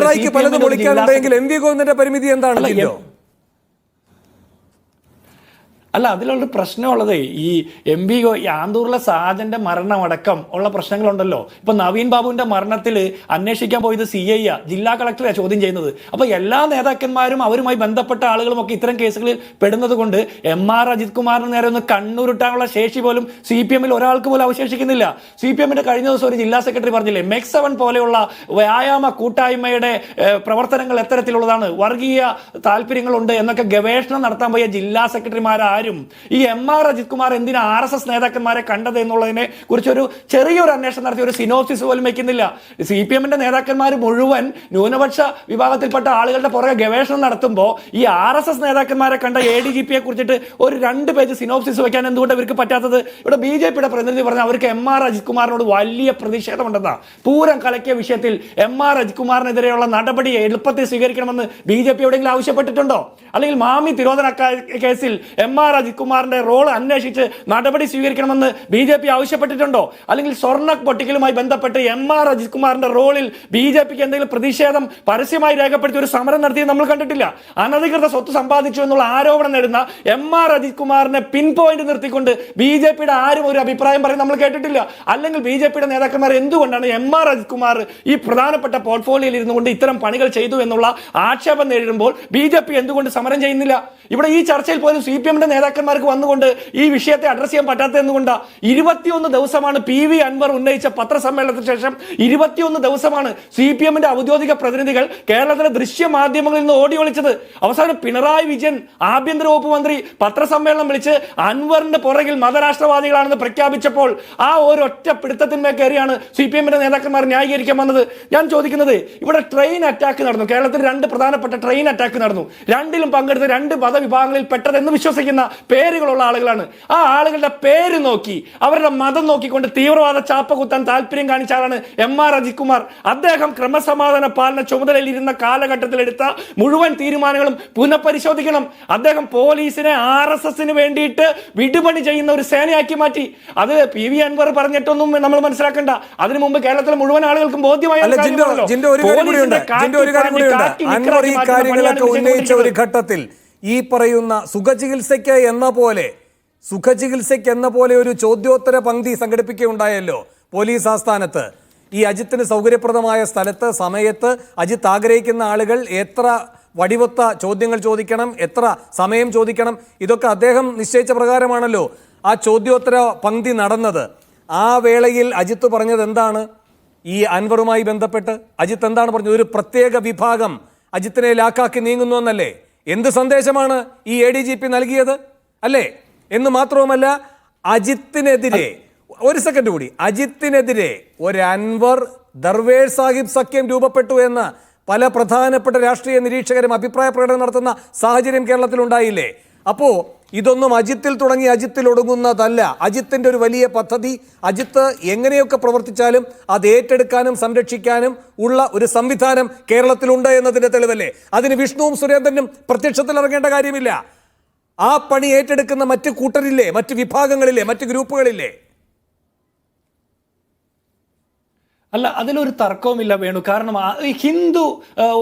S2: അല്ല, അതിലുള്ളൊരു പ്രശ്നമുള്ളത് ഈ ആന്തൂറിലെ സാജന്റെ മരണമടക്കം ഉള്ള പ്രശ്നങ്ങളുണ്ടല്ലോ. ഇപ്പൊ നവീൻ ബാബുവിന്റെ മരണത്തിൽ അന്വേഷിക്കാൻ പോയത് CI ജില്ലാ കളക്ടറെ ചോദ്യം ചെയ്യുന്നത്. അപ്പൊ എല്ലാ നേതാക്കന്മാരും അവരുമായി ബന്ധപ്പെട്ട ആളുകളും ഒക്കെ ഇത്തരം കേസുകളിൽ പെടുന്നത് കൊണ്ട് MR അജിത് കുമാറിന് നേരെ ഒന്ന് കണ്ണൂരിട്ടാനുള്ള ശേഷി പോലും CPM-ൽ ഒരാൾക്ക് പോലും അവശേഷിക്കുന്നില്ല. CPM-ന്റെ കഴിഞ്ഞ ദിവസം ഒരു ജില്ലാ സെക്രട്ടറി പറഞ്ഞില്ലേ, MEX7 പോലെയുള്ള വ്യായാമ കൂട്ടായ്മയുടെ പ്രവർത്തനങ്ങൾ എത്തരത്തിലുള്ളതാണ്, വർഗീയ താല്പര്യങ്ങളുണ്ട് എന്നൊക്കെ ഗവേഷണം നടത്താൻ പോയ ജില്ലാ സെക്രട്ടറിമാരാരും ഈ MR അജിത് കുമാർ എന്തിനാ RSS നേതാക്കന്മാരെ കണ്ടത് എന്നുള്ളതിനെ കുറിച്ചൊരു ചെറിയൊരു അന്വേഷണം നടത്തി ഒരു സിനോപ്സിസ് പോലും വെക്കുന്നില്ല. CPM-ന്റെ നേതാക്കന്മാർ മുഴുവൻ ന്യൂനപക്ഷ വിഭാഗത്തിൽപ്പെട്ട ആളുകളുടെ പുറകെ ഗവേഷണം നടത്തുമ്പോൾ ഈ RSS നേതാക്കന്മാരെ കണ്ട ADGP-യെ കുറിച്ചിട്ട് ഒരു 2 പേജ് സിനോപ്സിസ് വെക്കാൻ എന്തുകൊണ്ട് ഇവർക്ക് പറ്റാത്തത്? ഇവിടെ BJP-യുടെ പ്രതിനിധി പറഞ്ഞ അവർക്ക് MR അജിത് കുമാറിനോട് വലിയ പ്രതിഷേധമുണ്ടെന്നാ. പൂരം കലക്കിയ വിഷയത്തിൽ MR അജിത് കുമാറിനെതിരെയുള്ള നടപടി എളുപ്പത്തിൽ സ്വീകരിക്കണമെന്ന് BJP എവിടെയെങ്കിലും ആവശ്യപ്പെട്ടിട്ടുണ്ടോ? അല്ലെങ്കിൽ മാമി തിരോധന കേസിൽ MR അജിത് കുമാറിന്റെ റോൾ അന്വേഷിച്ച് നടപടി സ്വീകരിക്കണമെന്ന് BJP ആവശ്യപ്പെട്ടിട്ടുണ്ടോ? അല്ലെങ്കിൽ സ്വർണ്ണ പൊട്ടിക്കലുമായി ബന്ധപ്പെട്ട് MR അജിത് കുമാറിന്റെ റോളിൽ BJPക്ക് എന്തെങ്കിലും പ്രതിഷേധം പരസ്യമായി രേഖപ്പെടുത്തി ഒരു സമരം നടത്തിയത് നമ്മൾ കണ്ടിട്ടില്ല. അനധികൃത സ്വത്ത് സമ്പാദിച്ചു എന്നുള്ള ആരോപണം നേടുന്ന MR അജിത് കുമാറിനെ പിൻ പോയിന്റ് നിർത്തിക്കൊണ്ട് BJPയുടെ ആരും ഒരു അഭിപ്രായം പറയും നമ്മൾ കേട്ടിട്ടില്ല. അല്ലെങ്കിൽ BJPയുടെ നേതാക്കന്മാർ എന്തുകൊണ്ടാണ് MR അജിത് കുമാർ ഈ പ്രധാനപ്പെട്ട പോർട്ട്ഫോളിയോയിൽ ഇരുന്നുകൊണ്ട് ഇത്തരം പണികൾ ചെയ്തു എന്നുള്ള ആക്ഷേപം നേരിടുമ്പോൾ BJP എന്തുകൊണ്ട് സമരം ചെയ്യുന്നില്ല? ഇവിടെ ഈ ചർച്ചയിൽ പോലും CPM-ന്റെ നേതാക്കന്മാർക്ക് വന്നുകൊണ്ട് ഈ വിഷയത്തെ അഡ്രസ് ചെയ്യാൻ പറ്റാത്തത് എന്തുകൊണ്ടാണ്? 21 ദിവസമാണ് PV അൻവർ ഉന്നയിച്ച പത്രസമ്മേളനത്തിന് ശേഷം 21 ദിവസമാണ് CPM-ന്റെ ഔദ്യോഗിക പ്രതിനിധികൾ കേരളത്തിലെ ദൃശ്യമാധ്യമങ്ങളിൽ നിന്ന് ഓടി ഒളിച്ചത്. അവസാനം പിണറായി വിജയൻ ആഭ്യന്തര വകുപ്പ് മന്ത്രി പത്രസമ്മേളനം വിളിച്ച് അൻവറിന്റെ പുറകിൽ മതരാഷ്ട്രവാദികളാണെന്ന് പ്രഖ്യാപിച്ചപ്പോൾ ആ ഒരൊറ്റ പിടുത്തത്തിന്മേൽ കയറിയാണ് CPM-ന്റെ നേതാക്കന്മാർ ന്യായീകരിക്കാൻ വന്നത്. ഞാൻ ചോദിക്കുന്നത്, ഇവിടെ ട്രെയിൻ അറ്റാക്ക് നടന്നു, കേരളത്തിൽ 2 പ്രധാനപ്പെട്ട ട്രെയിൻ അറ്റാക്ക് നടന്നു. രണ്ടിലും പങ്കെടുത്ത 2 മതവിഭാഗങ്ങളിൽ പെട്ടതെന്ന് വിശ്വസിക്കുന്ന പേരുകളുള്ള ആളുകളാണ്. ആ ആളുകളുടെ പേര് നോക്കി അവരുടെ മതം നോക്കിക്കൊണ്ട് തീവ്രവാദ ചാപ്പ കുത്താൻ താല്പര്യം കാണിച്ച ആളാണ് MR അജിത് കുമാർ. അദ്ദേഹം ക്രമസമാധാന പാലന ചുമതലയിൽ ഇരുന്ന കാലഘട്ടത്തിൽ എടുത്ത മുഴുവൻ തീരുമാനങ്ങളും പുനഃപരിശോധിക്കണം. അദ്ദേഹം പോലീസിനെ RSS-ന് വേണ്ടിയിട്ട് വിടുപണി ചെയ്യുന്ന ഒരു സേനയാക്കി മാറ്റി. അത് PV അൻവർ പറഞ്ഞിട്ടൊന്നും നമ്മൾ മനസ്സിലാക്കണ്ട. അതിനു മുമ്പ് കേരളത്തിലെ മുഴുവൻ ആളുകൾക്കും ബോധ്യമായ
S1: ഒരു ഘട്ടത്തിൽ ഈ പറയുന്ന സുഖചികിത്സയ്ക്ക് എന്ന പോലെ ഒരു ചോദ്യോത്തര പങ്ക്തി സംഘടിപ്പിക്കുകയുണ്ടായല്ലോ പോലീസ് ആസ്ഥാനത്ത്. ഈ അജിത്തിന് സൗകര്യപ്രദമായ സ്ഥലത്ത് സമയത്ത് അജിത്ത് ആഗ്രഹിക്കുന്ന ആളുകൾ എത്ര വടിവൊത്ത ചോദ്യങ്ങൾ ചോദിക്കണം, എത്ര സമയം ചോദിക്കണം, ഇതൊക്കെ അദ്ദേഹം നിശ്ചയിച്ച പ്രകാരമാണല്ലോ ആ ചോദ്യോത്തര പങ്ക്തി നടന്നത്. ആ വേളയിൽ അജിത്ത് പറഞ്ഞത് എന്താണ്? ഈ അൻവറുമായി ബന്ധപ്പെട്ട് അജിത്ത് എന്താണ് പറഞ്ഞത്? ഒരു പ്രത്യേക വിഭാഗം അജിത്തിനെ ലാക്കാക്കി നീങ്ങുന്നു എന്നല്ലേ? എന്ത് സന്ദേശമാണ് ഈ ADGP നൽകിയത് അല്ലേ? എന്ന് മാത്രവുമല്ല, അജിത്തിനെതിരെ ഒരു സെക്കൻഡ് കൂടി, അജിത്തിനെതിരെ ഒരു അൻവർ ദർവേഷ് സാഹിബ് സഖ്യം രൂപപ്പെട്ടു എന്ന് പല പ്രധാനപ്പെട്ട രാഷ്ട്രീയ നിരീക്ഷകരും അഭിപ്രായ പ്രകടനം നടത്തുന്ന സാഹചര്യം കേരളത്തിലുണ്ടായില്ലേ? അപ്പോൾ ഇതൊന്നും അജിത്തിൽ തുടങ്ങി അജിത്തിൽ ഒടുങ്ങുന്നതല്ല. അജിത്തിന്റെ ഒരു വലിയ പദ്ധതി, അജിത്ത് എങ്ങനെയൊക്കെ പ്രവർത്തിച്ചാലും അത് ഏറ്റെടുക്കാനും സംരക്ഷിക്കാനും ഉള്ള ഒരു സംവിധാനം കേരളത്തിലുണ്ട് എന്നതിന്റെ തെളിവല്ലേ? അതിന് വിഷ്ണുവും സുരേന്ദ്രനും പ്രത്യക്ഷത്തിൽ ഇറങ്ങേണ്ട കാര്യമില്ല. ആ പണി ഏറ്റെടുക്കുന്ന മറ്റ് കൂട്ടരില്ലേ, മറ്റ് വിഭാഗങ്ങളില്ലേ, മറ്റ് ഗ്രൂപ്പുകളില്ലേ?
S2: അല്ല, അതിലൊരു തർക്കവുമില്ല വേണു. കാരണം ഈ ഹിന്ദു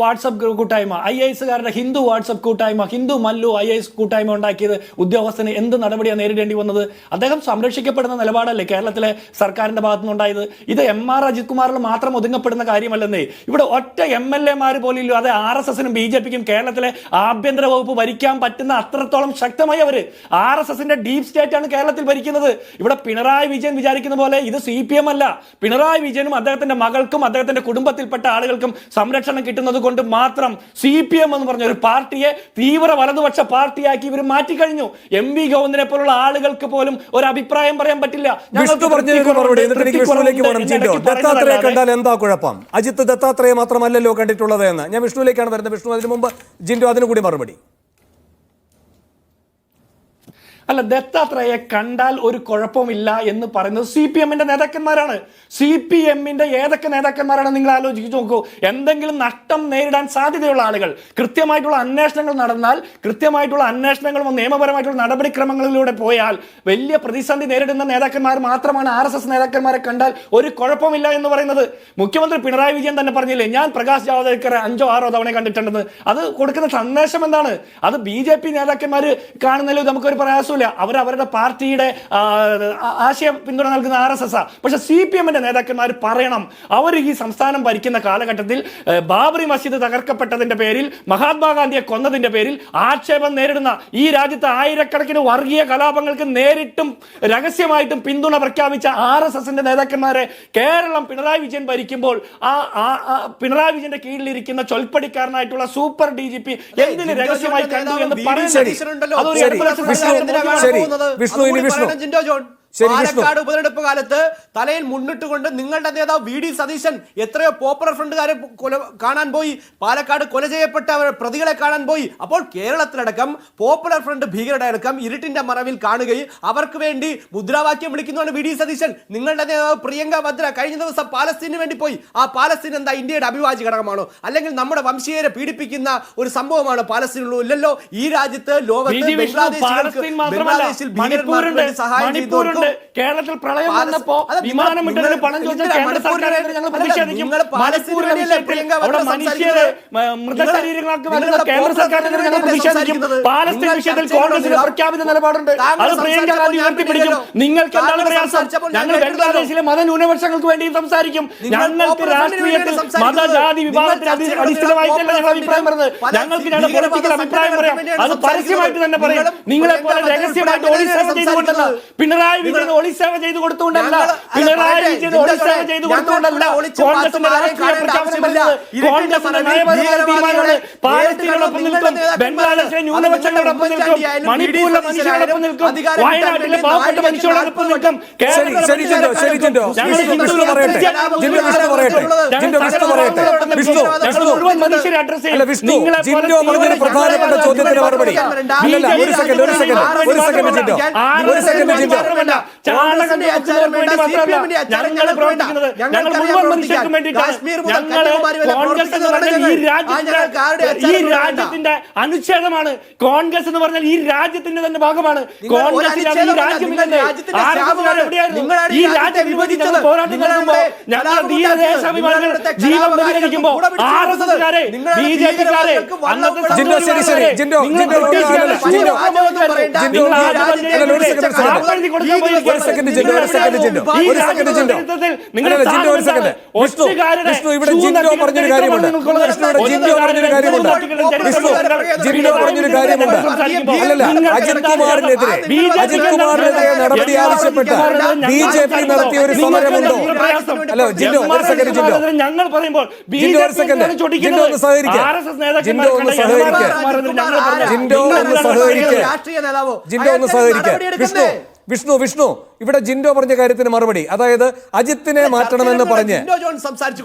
S2: വാട്സപ്പ് കൂട്ടായ്മ, IAS-കാരുടെ ഹിന്ദു വാട്സപ്പ് കൂട്ടായ്മ, ഹിന്ദു മല്ലു IAS കൂട്ടായ്മ ഉണ്ടാക്കിയത് ഉദ്യോഗസ്ഥന് എന്ത് നടപടിയാണ് നേരിടേണ്ടി വന്നത്? അദ്ദേഹം സംരക്ഷിക്കപ്പെടുന്ന നിലപാടല്ലേ കേരളത്തിലെ സർക്കാരിന്റെ ഭാഗത്തുനിന്നുണ്ടായത്? ഇത് MR അജിത് കുമാറിൽ മാത്രം ഒതുങ്ങപ്പെടുന്ന കാര്യമല്ലെന്നേ. ഇവിടെ ഒറ്റ MLA-മാർ പോലും അത് RSS-നും BJP-ക്കും കേരളത്തിലെ ആഭ്യന്തര വകുപ്പ് ഭരിക്കാൻ പറ്റുന്ന അത്രത്തോളം ശക്തമായി അവര് RSS-ന്റെ ഡീപ് സ്റ്റേറ്റ് ആണ് കേരളത്തിൽ ഭരിക്കുന്നത്. ഇവിടെ പിണറായി വിജയൻ വിചാരിക്കുന്ന പോലെ ഇത് CPM അല്ല. പിണറായി വിജയനും അദ്ദേഹത്തിന്റെ മകൾക്കും അദ്ദേഹത്തിന്റെ കുടുംബത്തിൽപ്പെട്ട ആളുകൾക്കും സംരക്ഷണം കിട്ടുന്നത് കൊണ്ട് മാത്രം CPM എന്ന് പറഞ്ഞ ഒരു പാർട്ടിയെ തീവ്ര വലതുപക്ഷ പാർട്ടിയാക്കി ഇവർ മാറ്റിക്കഴിഞ്ഞു. MV ഗോവിന്ദനെ പോലുള്ള ആളുകൾക്ക് പോലും ഒരു അഭിപ്രായം പറയാൻ പറ്റില്ല.
S1: ദത്താത്രേയ കണ്ടാൽ എന്താ കുഴപ്പം? അജിത്ത് ദത്താത്രേയ മാത്രമല്ലല്ലോ കണ്ടിട്ടുള്ളത് എന്ന്. ഞാൻ വിഷ്ണുവിലേക്കാണ് വരുന്നത്. വിഷ്ണു, അതിനു മുമ്പ് ജിൻഡു അതിനു കൂടി മറുപടി.
S2: അല്ല, ദത്താത്രേയെ കണ്ടാൽ ഒരു കുഴപ്പമില്ല എന്ന് പറയുന്നത് CPM-ന്റെ നേതാക്കന്മാരാണ്. CPM-ന്റെ ഏതൊക്കെ നേതാക്കന്മാരാണ് നിങ്ങൾ ആലോചിച്ച് നോക്കൂ. എന്തെങ്കിലും നഷ്ടം നേരിടാൻ സാധ്യതയുള്ള ആളുകൾ, കൃത്യമായിട്ടുള്ള അന്വേഷണങ്ങൾ നടന്നാൽ, കൃത്യമായിട്ടുള്ള അന്വേഷണങ്ങളും നിയമപരമായിട്ടുള്ള നടപടിക്രമങ്ങളിലൂടെ പോയാൽ വലിയ പ്രതിസന്ധി നേരിടുന്ന നേതാക്കന്മാർ മാത്രമാണ് RSS നേതാക്കന്മാരെ കണ്ടാൽ ഒരു കുഴപ്പമില്ല എന്ന് പറയുന്നത്. മുഖ്യമന്ത്രി പിണറായി വിജയൻ തന്നെ പറഞ്ഞില്ലേ, ഞാൻ പ്രകാശ് ജാവദേക്കറെ 5-6 തവണ കണ്ടിട്ടുണ്ടെന്ന്. അത് കൊടുക്കുന്ന സന്ദേശം എന്താണ്? അത് BJP നേതാക്കന്മാർ കാണുന്നതിൽ നമുക്കൊരു പ്രയാസം
S6: പ്രയാസമില്ല. അവരുടെ പാർട്ടിയുടെ ആശയം പിന്തുണ നൽകുന്ന RSS. പക്ഷെ CPM-ന്റെ നേതാക്കന്മാർ പറയണം, അവർ ഈ സംസ്ഥാനം ഭരിക്കുന്ന കാലഘട്ടത്തിൽ ബാബറി മസ്ജിദ് തകർക്കപ്പെട്ടതിന്റെ പേരിൽ, മഹാത്മാഗാന്ധിയെ കൊന്നതിന്റെ പേരിൽ ആക്ഷേപം നേരിടുന്ന ഈ രാജ്യത്ത് ആയിരക്കണക്കിന് വർഗീയ കലാപങ്ങൾക്ക് നേരിട്ടും രഹസ്യമായിട്ടും പിന്തുണ പ്രഖ്യാപിച്ച RSS-ന്റെ നേതാക്കന്മാരെ കേരളം പിണറായി വിജയൻ ഭരിക്കുമ്പോൾ പിണറായി വിജയന്റെ കീഴിലിരിക്കുന്ന ചൊൽപ്പടിക്കാരനായിട്ടുള്ള സൂപ്പർ DGP എന്തിന് രഹസ്യമായി കണ്ടു എന്ന്
S3: പാലക്കാട് ഉപതെരഞ്ഞെടുപ്പ് കാലത്ത് തലയിൽ മുന്നിട്ടുകൊണ്ട് നിങ്ങളുടെ നേതാവ് VD സതീശൻ എത്രയോ പോപ്പുലർ ഫ്രണ്ടുകാരെ കാണാൻ പോയി, പാലക്കാട് കൊല ചെയ്യപ്പെട്ട പ്രതികളെ കാണാൻ പോയി. അപ്പോൾ കേരളത്തിലടക്കം പോപ്പുലർ ഫ്രണ്ട് ഭീകരരുടെ അടക്കം ഇരുട്ടിന്റെ മറവിൽ കാണുകയും അവർക്ക് വേണ്ടി മുദ്രാവാക്യം വിളിക്കുന്നതാണ് VD സതീശൻ. നിങ്ങളുടെ നേതാവ് പ്രിയങ്ക വദ്ര കഴിഞ്ഞ ദിവസം പാലസ്തീനു വേണ്ടി പോയി. ആ പാലസ്തീൻ എന്താ ഇന്ത്യയുടെ അവിഭാജ്യ ഘടകമാണോ? അല്ലെങ്കിൽ നമ്മുടെ വംശീയരെ പീഡിപ്പിക്കുന്ന ഒരു സംഭവമാണ് പാലസ്തീനുള്ളൂ? ഇല്ലല്ലോ. ഈ രാജ്യത്ത് ലോകത്ത് ബംഗ്ലാദേശിൽ ഭീകരന്മാർക്ക് സഹായം ചെയ്തു.
S6: കേരളത്തിൽ പ്രളയം വന്നപ്പോ വിമാനം വിട്ടതിന് പണം ചോദിച്ച കേന്ദ്ര സർക്കാരെ ഞങ്ങൾ പ്രതിഷേധിക്കും. അവിടെ മനുഷ്യരെ മൃതശരീരങ്ങൾക്ക് വരുന്ന കേന്ദ്ര സർക്കാരിനെ ഞങ്ങൾ പ്രതിഷേധിക്കും. പാലസ്തീൻ വിഷയത്തിൽ കോൺഗ്രസിന് പ്രഖ്യാപിത നിലപാടുണ്ട്. അത് പ്രിയങ്ക ഗാന്ധി ഉയർത്തിപ്പിടിക്കും. നിങ്ങൾക്ക് എന്താണ് പ്രയാസം? ഞങ്ങൾ ബംഗ്ലാദേശിലെ മതന്യൂനപക്ഷങ്ങൾക്ക് വേണ്ടി സംസാരിക്കും. ഞങ്ങൾക്ക് രാഷ്ട്രീയത്തിൽ മതജാതി വിഭാഗത്തിന് അടിസ്ഥാനമായിട്ടല്ല ഞങ്ങൾ അഭിപ്രായം പറയുന്നത്. ഞങ്ങൾക്ക് ഞങ്ങളുടെ പൊളിറ്റിക്കൽ അഭിപ്രായം പറയാം. അത് പരസ്യമായിട്ട് തന്നെ പറയും. നിങ്ങളെ പോലെ രഹസ്യമായിട്ട് ഒളിസേവ ചെയ്തുകൊണ്ടല്ല, പിണറായി വിജയൻ ഒളിസേവ ചെയ്തു കൊടുത്തുകൊണ്ടല്ല, പിണറായി വിജയൻ ഒളിസേവ ചെയ്തു കൊടുത്തുകൊണ്ടല്ല കോൺഗ്രസിന്റെ രാഷ്ട്രീയ പ്രഖ്യാപനം വരുന്നത്. കോൺഗ്രസിന്റെ നയപരമായ തീരുമാനമാണ്. പാലസ്തീനോടൊപ്പം നിൽക്കും, ബംഗ്ലാദേശിലെ ന്യൂനപക്ഷങ്ങളോടൊപ്പം നിൽക്കും, മണിപ്പൂരിലെ മനുഷ്യരോടൊപ്പം നിൽക്കും, വയനാട്ടിലെ പാവപ്പെട്ട മനുഷ്യരോടൊപ്പം നിൽക്കും. മുഴുവൻ മനുഷ്യരെ അഡ്രസ് ചെയ്യും. നിങ്ങളെ
S1: പ്രധാനപ്പെട്ട ചോദ്യത്തിന് മറുപടി. ഒരു സെക്കൻഡ്
S6: ഞങ്ങൾ പ്രവർത്തിക്കുന്നത് ഞങ്ങൾ മുഴുവൻ മനുഷ്യർക്കും വേണ്ടിയിട്ടാണ്. ഈ രാജ്യത്തിന്റെ അനുച്ഛേദമാണ് കോൺഗ്രസ് എന്ന് പറഞ്ഞാൽ. ഈ രാജ്യത്തിന്റെ തന്നെ ഭാഗമാണ് കോൺഗ്രസ്. ഈ രാജ്യമില്ലെന്ന് ഈ രാജ്യം വിഭജിച്ച് പോരാട്ടം നടത്തുമ്പോ ഞങ്ങൾ ധീരദേശാഭിമാനികൾ ജീവൻ ബലികഴിക്കുമ്പോ RSS-കാരെ, BJP-കാരെ,
S1: അജിത്കുമാറിനെതിരെ നടപടി ആവശ്യപ്പെട്ട് BJP നടത്തിയ ഒരു സമരമുണ്ടോ? ഹലോ ജിൻഡോ, ഒരു സെക്കൻഡ് ജിൻഡോ,
S6: ഞങ്ങൾ പറയുമ്പോൾ
S1: ജിൻഡോ ഒന്ന് സഹകരിക്കുക. വിഷ്ണു ഇവിടെ ജിൻഡോ പറഞ്ഞ കാര്യത്തിന് മറുപടി, അതായത് അജിത്തിനെ മാറ്റണമെന്ന് പറഞ്ഞ്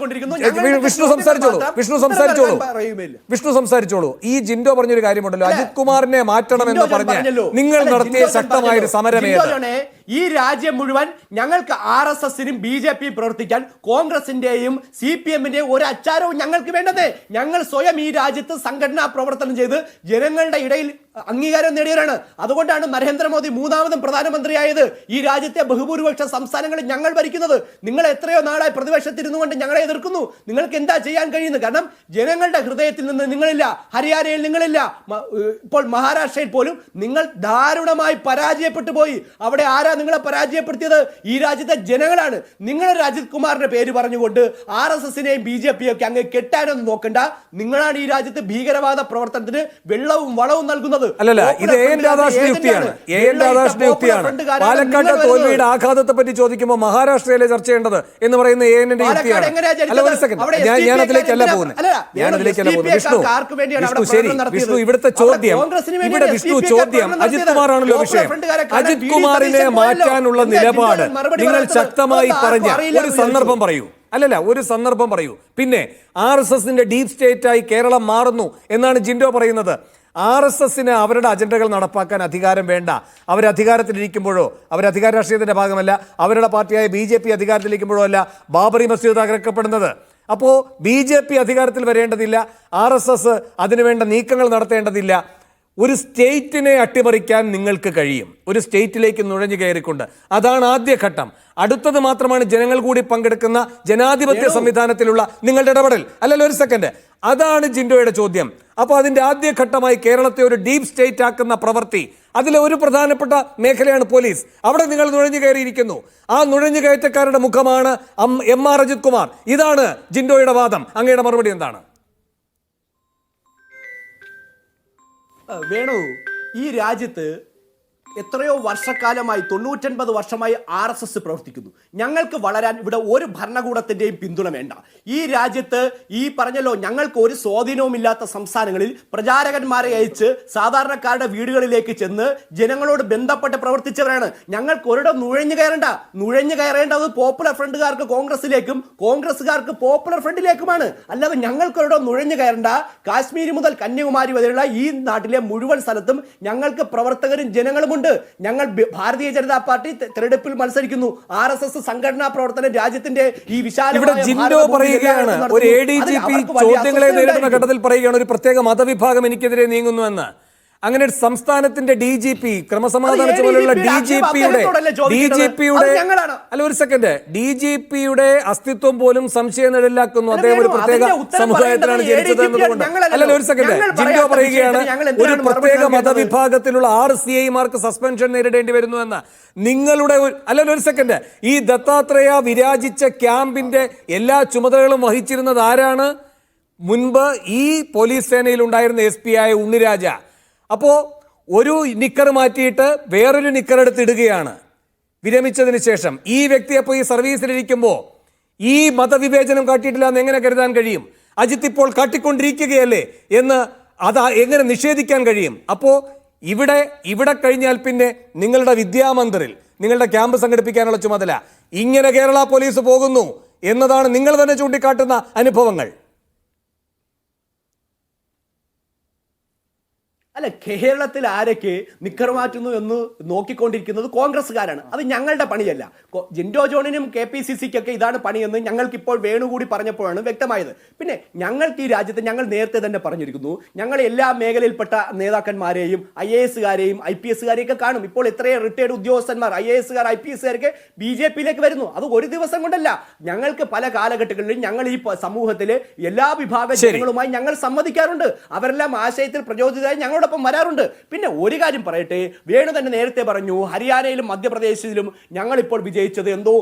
S1: വിഷ്ണു സംസാരിച്ചോളൂ. ഈ ജിൻഡോ പറഞ്ഞൊരു കാര്യമുണ്ടല്ലോ, അജിത് കുമാറിനെ മാറ്റണമെന്ന് പറഞ്ഞ് നിങ്ങൾ നടത്തിയ ശക്തമായ ഒരു സമരമേത്?
S3: ഈ രാജ്യം മുഴുവൻ ഞങ്ങൾക്ക് RSS-നും BJP പ്രവർത്തിക്കാൻ കോൺഗ്രസിന്റെയും CPM-ന്റെയും ഒരു അച്ചാരവും ഞങ്ങൾക്ക് വേണ്ടത്. ഞങ്ങൾ സ്വയം ഈ രാജ്യത്ത് സംഘടനാ പ്രവർത്തനം ചെയ്ത് ജനങ്ങളുടെ ഇടയിൽ അംഗീകാരം നേടിയവരാണ്. അതുകൊണ്ടാണ് നരേന്ദ്രമോദി മൂന്നാമതും പ്രധാനമന്ത്രിയായത്. ഈ രാജ്യത്തെ ബഹുഭൂരിപക്ഷ സംസ്ഥാനങ്ങളിൽ ഞങ്ങൾ ഭരിക്കുന്നത്. നിങ്ങൾ എത്രയോ നാളായി പ്രതിപക്ഷത്തിരുന്നു കൊണ്ട് ഞങ്ങളെ എതിർക്കുന്നു. നിങ്ങൾക്ക് എന്താ ചെയ്യാൻ കഴിയുന്നത്? കാരണം ജനങ്ങളുടെ ഹൃദയത്തിൽ നിന്ന് നിങ്ങളില്ല, ഹരിയാനയിൽ നിങ്ങളില്ല, ഇപ്പോൾ മഹാരാഷ്ട്രയിൽ പോലും നിങ്ങൾ ദാരുണമായി പരാജയപ്പെട്ടു പോയി. അവിടെ ആരാ നിങ്ങളെ പരാജയപ്പെടുത്തിയത്? ഈ രാജ്യത്തെ ജനങ്ങളാണ്. നിങ്ങളൊരു അജിത് കുമാറിന്റെ പേര് പറഞ്ഞുകൊണ്ട് RSS-നെയും BJP-യും ഒക്കെ അങ്ങ് കെട്ടാനൊന്നും നോക്കണ്ട. നിങ്ങളാണ് ഈ രാജ്യത്ത് ഭീകരവാദ പ്രവർത്തനത്തിന് വെള്ളവും വളവും നൽകുന്നത്.
S1: അല്ലല്ല, ഇത് AN രാധാകൃഷ്ണന്റെ യുക്തിയാണ്. പാലക്കാട്ടെ തോൽവിയുടെ ആഘാതത്തെ പറ്റി ചോദിക്കുമ്പോൾ മഹാരാഷ്ട്രയിലെ ചർച്ച ചെയ്യേണ്ടത് എന്ന് പറയുന്ന AN-ന്റെ യുക്തിയാണ്. അല്ല, ഒരു സെക്കൻഡ്, ഞാനതിലേക്കല്ല പോകുന്നത്. വിഷ്ണു, ഇവിടുത്തെ ചോദ്യം അജിത് കുമാറാണല്ലോ വിഷയം. അജിത് കുമാറിനെ മാറ്റാനുള്ള നിലപാട് നിങ്ങൾ ശക്തമായി പറഞ്ഞ ഒരു സന്ദർഭം പറയൂ. അല്ലല്ല, ഒരു സന്ദർഭം പറയൂ. പിന്നെ RSS-ന്റെ ഡീപ് സ്റ്റേറ്റായി കേരളം മാറുന്നു എന്നാണ് ജിൻഡോ പറയുന്നത്. RSS-ന് അവരുടെ അജണ്ടകൾ നടപ്പാക്കാൻ അധികാരം വേണ്ട. അവർ അധികാരത്തിലിരിക്കുമ്പോഴോ, അവർ അധികാര രാഷ്ട്രീയത്തിന്റെ ഭാഗമല്ല, അവരുടെ പാർട്ടിയായ BJP അധികാരത്തിലിരിക്കുമ്പോഴോ അല്ല ബാബറി മസ്ജിദ് തകർക്കപ്പെടുന്നത്. അപ്പോൾ BJP അധികാരത്തിൽ വരേണ്ടതില്ല, RSS അതിനുവേണ്ട നീക്കങ്ങൾ നടത്തേണ്ടതില്ല. ഒരു സ്റ്റേറ്റിനെ അട്ടിമറിക്കാൻ നിങ്ങൾക്ക് കഴിയും, ഒരു സ്റ്റേറ്റിലേക്ക് നുഴഞ്ഞു കയറിക്കൊണ്ട്. അതാണ് ആദ്യഘട്ടം. അടുത്തത് മാത്രമാണ് ജനങ്ങൾ കൂടി പങ്കെടുക്കുന്ന ജനാധിപത്യ സംവിധാനത്തിലുള്ള നിങ്ങളുടെ ഇടപെടൽ. അല്ലല്ലോ, ഒരു സെക്കൻഡ്, അതാണ് ജിൻഡോയുടെ ചോദ്യം. അപ്പോൾ അതിന്റെ ആദ്യഘട്ടമായി കേരളത്തെ ഒരു ഡീപ് സ്റ്റേറ്റ് ആക്കുന്ന പ്രവൃത്തി, അതിലെ ഒരു പ്രധാനപ്പെട്ട മേഖലയാണ് പോലീസ്. അവിടെ നിങ്ങൾ നുഴഞ്ഞു കയറിയിരിക്കുന്നു. ആ നുഴഞ്ഞു കയറ്റക്കാരുടെ മുഖമാണ് എം.ആർ. അജിത് കുമാർ. ഇതാണ് ജിൻഡോയുടെ വാദം. അങ്ങയുടെ മറുപടി എന്താണ്?
S3: വേണു, ഈ രാജ്യത്ത് എത്രയോ വർഷക്കാലമായി 99 വർഷമായി RSS പ്രവർത്തിക്കുന്നു. ഞങ്ങൾക്ക് വളരാൻ ഇവിടെ ഒരു ഭരണകൂടത്തിന്റെയും പിന്തുണ വേണ്ട. ഈ രാജ്യത്ത് ഈ പറഞ്ഞല്ലോ, ഞങ്ങൾക്ക് ഒരു സ്വാധീനവുമില്ലാത്ത സംസ്ഥാനങ്ങളിൽ പ്രചാരകന്മാരെ അയച്ച് സാധാരണക്കാരുടെ വീടുകളിലേക്ക് ചെന്ന് ജനങ്ങളോട് ബന്ധപ്പെട്ട് പ്രവർത്തിച്ചവരാണ്. ഞങ്ങൾക്ക് ഒരിടം നുഴഞ്ഞു കയറേണ്ടത് പോപ്പുലർ ഫ്രണ്ടുകാർക്ക് കോൺഗ്രസിലേക്കും കോൺഗ്രസുകാർക്ക് പോപ്പുലർ ഫ്രണ്ടിലേക്കുമാണ്. അല്ലാതെ ഞങ്ങൾക്കൊരിടം നുഴഞ്ഞു കയറേണ്ട. കാശ്മീർ മുതൽ കന്യാകുമാരി വരെയുള്ള ഈ നാട്ടിലെ മുഴുവൻ സ്ഥലത്തും ഞങ്ങൾക്ക് പ്രവർത്തകരും ജനങ്ങളുമുണ്ട്. ഞങ്ങൾ ഭാരതീയ ജനതാ പാർട്ടി തെരഞ്ഞെടുപ്പിൽ മത്സരിക്കുന്നു. RSS സംഘടനാ പ്രവർത്തനം രാജ്യത്തിന്റെ ഈ
S1: ഇവിടെ ജിൻഡോ പറയുകയാണ്, ഒരു ADGP ചോദ്യങ്ങളെ നേരിടുന്ന ഘട്ടത്തിൽ പറയുകയാണ്, ഒരു പ്രത്യേക മതവിഭാഗം എനിക്കെതിരെ നീങ്ങുന്നു എന്ന്. അങ്ങനെ സംസ്ഥാനത്തിന്റെ DGP, ക്രമസമാധാന ചുമതലയുള്ള DGPയുടെ അല്ല, ഒരു സെക്കൻഡ്, DGPയുടെ അസ്തിത്വം പോലും സംശയനിഴലിലാക്കുന്നു. അദ്ദേഹം ഒരു പ്രത്യേക സമുദായത്തിലാണ് ജനിച്ചത് എന്നതുകൊണ്ട്. അല്ലല്ലോ, ഒരു സെക്കൻഡ്, ജിൻഡോ പറയുകയാണ് ഒരു പ്രത്യേക മതവിഭാഗത്തിലുള്ള 6 CIമാർക്ക് സസ്പെൻഷൻ നേരിടേണ്ടി വരുന്നു എന്ന്. നിങ്ങളുടെ അല്ലല്ലോ, ഒരു സെക്കൻഡ്, ഈ ദത്താത്രേയ വിരാജിച്ച ക്യാമ്പിന്റെ എല്ലാ ചുമതലകളും വഹിച്ചിരുന്നത് ആരാണ്? മുൻപ് ഈ പോലീസ് സേനയിൽ ഉണ്ടായിരുന്ന SP ആയ ഉണ്ണിരാജ. അപ്പോൾ ഒരു നിക്കർ മാറ്റിയിട്ട് വേറൊരു നിക്കർ എടുത്ത് ഇടുകയാണ് വിരമിച്ചതിന് ശേഷം. ഈ വ്യക്തി അപ്പോൾ ഈ സർവീസിലിരിക്കുമ്പോൾ ഈ മതവിവേചനം കാട്ടിയിട്ടില്ല എന്ന് എങ്ങനെ കരുതാൻ കഴിയും? അജിത്ത് ഇപ്പോൾ കാട്ടിക്കൊണ്ടിരിക്കുകയല്ലേ എന്ന് അത് എങ്ങനെ നിഷേധിക്കാൻ കഴിയും? അപ്പോൾ ഇവിടെ കഴിഞ്ഞാൽ പിന്നെ നിങ്ങളുടെ വിദ്യാമന്ദിറിൽ നിങ്ങളുടെ ക്യാമ്പ് സംഘടിപ്പിക്കാനുള്ള ചുമതല. ഇങ്ങനെ കേരള പോലീസ് പോകുന്നു എന്നതാണ് നിങ്ങൾ തന്നെ ചൂണ്ടിക്കാട്ടുന്ന അനുഭവങ്ങൾ.
S3: അല്ല, കേരളത്തിൽ ആരൊക്കെ നിക്കർ മാറ്റുന്നു എന്ന് നോക്കിക്കൊണ്ടിരിക്കുന്നത് കോൺഗ്രസ്സുകാരാണ്. അത് ഞങ്ങളുടെ പണിയല്ല. ജിൻഡോ ജോണിനും KPCCക്കൊക്കെ ഇതാണ് പണിയെന്ന് ഞങ്ങൾക്കിപ്പോൾ വേണുകൂടി പറഞ്ഞപ്പോഴാണ് വ്യക്തമായത്. പിന്നെ ഞങ്ങൾക്ക് ഈ രാജ്യത്ത് ഞങ്ങൾ നേരത്തെ തന്നെ പറഞ്ഞിരിക്കുന്നു, ഞങ്ങൾ എല്ലാ മേഖലയിൽപ്പെട്ട നേതാക്കന്മാരെയും IASകാരെയും IPSകാരെയും ഒക്കെ കാണും. ഇപ്പോൾ എത്രയോ റിട്ടയർഡ് ഉദ്യോഗസ്ഥന്മാർ, IASകാർ IPSകാരൊക്കെ BJPയിലേക്ക് വരുന്നു. അത് ഒരു ദിവസം കൊണ്ടല്ല. ഞങ്ങൾക്ക് പല കാലഘട്ടങ്ങളിലും ഞങ്ങൾ ഈ സമൂഹത്തിലെ എല്ലാ വിഭാഗ ജനങ്ങളുമായി ഞങ്ങൾ സംവദിക്കാറുണ്ട്. അവരെല്ലാം ആശയത്തിൽ പ്രചോദിതരായി ഞങ്ങളോടൊപ്പം വരാറുണ്ട്. പിന്നെ ഒരു കാര്യം പറയട്ടെ, വേണു തന്നെ നേരത്തെ പറഞ്ഞു, ഹരിയാനയിലും മധ്യപ്രദേശിലും ഞങ്ങൾ ഇപ്പോൾ വിജയിച്ചത് എന്തോ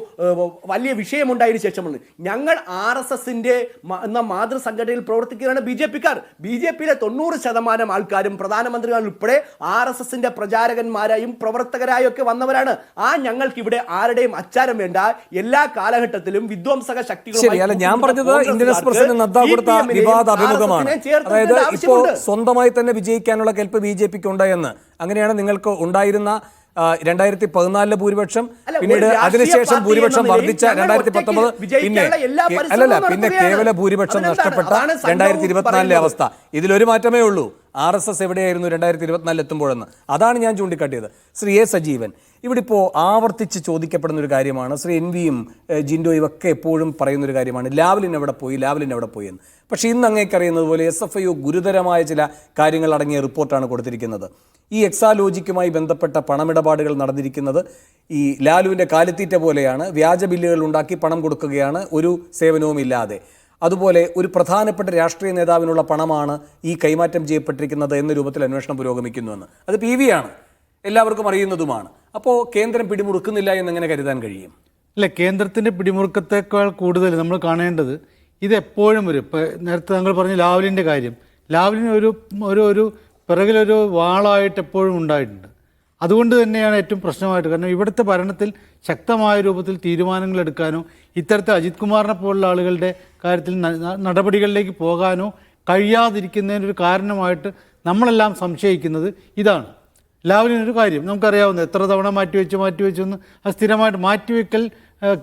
S3: വലിയ വിഷയമുണ്ടായതിനു ശേഷമാണ്. ഞങ്ങൾ RSSന്റെ എന്ന മാതൃസംഘടനയിൽ പ്രവർത്തിക്കുകയാണ് BJPക്കാർ. BJPയിലെ 90% ആൾക്കാരും പ്രധാനമന്ത്രികൾ ഉൾപ്പെടെ RSSന്റെ പ്രചാരകന്മാരായും പ്രവർത്തകരായും ഒക്കെ വന്നവരാണ്. ഞങ്ങൾക്ക് ഇവിടെ ആരുടെയും അച്ചാരം വേണ്ട. എല്ലാ കാലഘട്ടത്തിലും വിധ്വംസക ശക്തികളുമായി
S1: ഞാൻ പറഞ്ഞത് ഇന്ത്യൻ എക്സ്പ്രസിന് നദ്ദ കൊടുത്ത വിവാദ അഭിമുഖമാണ്. അതായത് ഇപ്പോൾ സ്വന്തമായി തന്നെ വിജയിക്കാനുള്ള കെൽപ്പ് BJPക്ക് ഉണ്ടായെന്ന്. അങ്ങനെയാണ് നിങ്ങൾക്ക് ഉണ്ടായിരുന്ന 2014 ഭൂരിപക്ഷം, പിന്നീട് അതിനുശേഷം ഭൂരിപക്ഷം വർദ്ധിച്ച 2019, പിന്നെ കേവല ഭൂരിപക്ഷം നഷ്ടപ്പെട്ട 2024 അവസ്ഥ. ഇതിലൊരു മാറ്റമേ ഉള്ളൂ, RSS എവിടെയായിരുന്നു 2024 എത്തുമ്പോഴെന്ന്. അതാണ് ഞാൻ ചൂണ്ടിക്കാട്ടിയത്. ശ്രീ A. സജീവൻ, ഇവിടെ ഇപ്പോൾ ആവർത്തിച്ച് ചോദിക്കപ്പെടുന്ന ഒരു കാര്യമാണ്. ശ്രീ NVയും ജിൻഡോയും ഒക്കെ എപ്പോഴും പറയുന്നൊരു കാര്യമാണ്, ലാവ്ലിൻ എവിടെ പോയി എന്ന്. പക്ഷേ ഇന്ന് അങ്ങേക്കറിയുന്നത് പോലെ SFIO ഗുരുതരമായ ചില കാര്യങ്ങൾ അടങ്ങിയ റിപ്പോർട്ടാണ് കൊടുത്തിരിക്കുന്നത്. ഈ എക്സാലോജിക്കുമായി ബന്ധപ്പെട്ട പണമിടപാടുകൾ നടന്നിരിക്കുന്നത് ഈ ലാലുവിൻ്റെ കാലിത്തീറ്റ പോലെയാണ്. വ്യാജ ബില്ലുകൾ ഉണ്ടാക്കി പണം കൊടുക്കുകയാണ്, ഒരു സേവനവും ഇല്ലാതെ. അതുപോലെ ഒരു പ്രധാനപ്പെട്ട രാഷ്ട്രീയ നേതാവിനുള്ള പണമാണ് ഈ കൈമാറ്റം ചെയ്യപ്പെട്ടിരിക്കുന്നത് എന്ന രൂപത്തിൽ അന്വേഷണം പുരോഗമിക്കുന്നുവെന്ന്. അത് PV ആണ്, എല്ലാവർക്കും അറിയുന്നതുമാണ്. അപ്പോൾ കേന്ദ്രം പിടിമുറുക്കുന്നില്ല എന്നെങ്ങനെ കരുതാൻ കഴിയും?
S5: അല്ല, കേന്ദ്രത്തിൻ്റെ പിടിമുറുക്കത്തേക്കാൾ കൂടുതൽ നമ്മൾ കാണേണ്ടത് ഇതെപ്പോഴും വരും. ഇപ്പോൾ നേരത്തെ താങ്കൾ പറഞ്ഞ ലാവ്ലിൻ്റെ കാര്യം, ലാവ്ലിന് ഒരു പിറകിലൊരു വാളായിട്ട് എപ്പോഴും ഉണ്ടായിട്ടുണ്ട്. അതുകൊണ്ട് തന്നെയാണ് ഏറ്റവും പ്രശ്നമായിട്ട്. കാരണം ഇവിടുത്തെ ഭരണത്തിൽ ശക്തമായ രൂപത്തിൽ തീരുമാനങ്ങൾ എടുക്കാനോ ഇത്തരത്തിൽ അജിത് കുമാറിനെ പോലുള്ള ആളുകളുടെ കാര്യത്തിൽ നടപടികളിലേക്ക് പോകാനോ കഴിയാതിരിക്കുന്നതിനൊരു കാരണമായിട്ട് നമ്മളെല്ലാം സംശയിക്കുന്നത് ഇതാണ്. ലാവ്ലിനൊരു കാര്യം നമുക്കറിയാവുന്നത്, എത്ര തവണ മാറ്റിവെച്ചു എന്ന് ആ സ്ഥിരമായിട്ട് മാറ്റിവെക്കൽ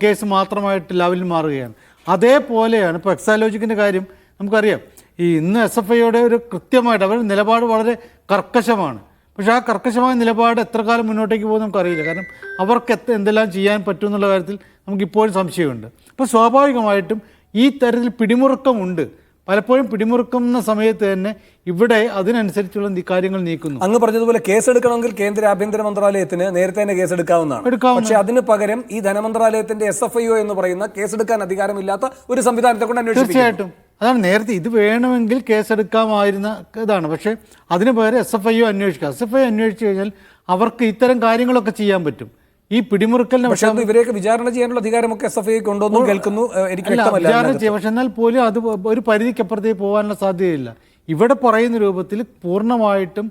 S5: കേസ് മാത്രമായിട്ട് ലാവ്ലിൻ മാറുകയാണ്. അതേപോലെയാണ് ഇപ്പോൾ എക്സാലോജിക്കിൻ്റെ കാര്യം നമുക്കറിയാം. ഈ ഇന്ന് SFIയുടെ ഒരു കൃത്യമായിട്ട് അവരുടെ നിലപാട് വളരെ കർക്കശമാണ്. പക്ഷേ ആ കർക്കശമായ നിലപാട് എത്ര കാലം മുന്നോട്ടേക്ക് പോകും നമുക്കറിയില്ല. കാരണം അവർക്ക് എന്തെല്ലാം ചെയ്യാൻ പറ്റും എന്നുള്ള കാര്യത്തിൽ നമുക്കിപ്പോഴും സംശയമുണ്ട്. അപ്പോൾ സ്വാഭാവികമായിട്ടും ഈ തരത്തിൽ പിടിമുറുക്കമുണ്ട്. പലപ്പോഴും പിടിമുറുക്കുന്ന സമയത്ത് തന്നെ ഇവിടെ അതിനനുസരിച്ചുള്ള കാര്യങ്ങൾ നീക്കുന്നു.
S1: അങ്ങ് പറഞ്ഞതുപോലെ കേസെടുക്കണമെങ്കിൽ കേന്ദ്ര ആഭ്യന്തര മന്ത്രാലയത്തിന് നേരത്തെ തന്നെ കേസെടുക്കാവുന്നതാണ്. പക്ഷേ അതിന് പകരം ഈ ധനമന്ത്രാലയത്തിന്റെ SFIO എന്ന് പറയുന്ന കേസെടുക്കാൻ അധികാരമില്ലാത്ത ഒരു സംവിധാനത്തെ കൊണ്ട് അന്വേഷിക്കും.
S5: തീർച്ചയായിട്ടും അതാണ് നേരത്തെ ഇത് വേണമെങ്കിൽ കേസെടുക്കാമായിരുന്ന ഇതാണ്. പക്ഷേ അതിന് പകരം SFIO അന്വേഷിക്കുക. SFIO അന്വേഷിച്ചു കഴിഞ്ഞാൽ അവർക്ക് ഇത്തരം കാര്യങ്ങളൊക്കെ ചെയ്യാൻ പറ്റും. ഈ പിടിമുറുക്കലിനെ
S1: പക്ഷേ ഇവരെയൊക്കെ വിചാരണ ചെയ്യാനുള്ള അധികാരമൊക്കെ SFIOക്ക് ഉണ്ടോന്നും കേൾക്കുന്നു. എനിക്ക് വ്യക്തമല്ല.
S5: വിചാരണ ചെയ്യാം, പക്ഷെ എന്നാൽ പോലും അത് ഒരു പരിധിക്കപ്പുറത്തേക്ക് പോകാനുള്ള സാധ്യതയില്ല. ഇവിടെ പറയുന്ന രൂപത്തിൽ പൂർണ്ണമായിട്ടും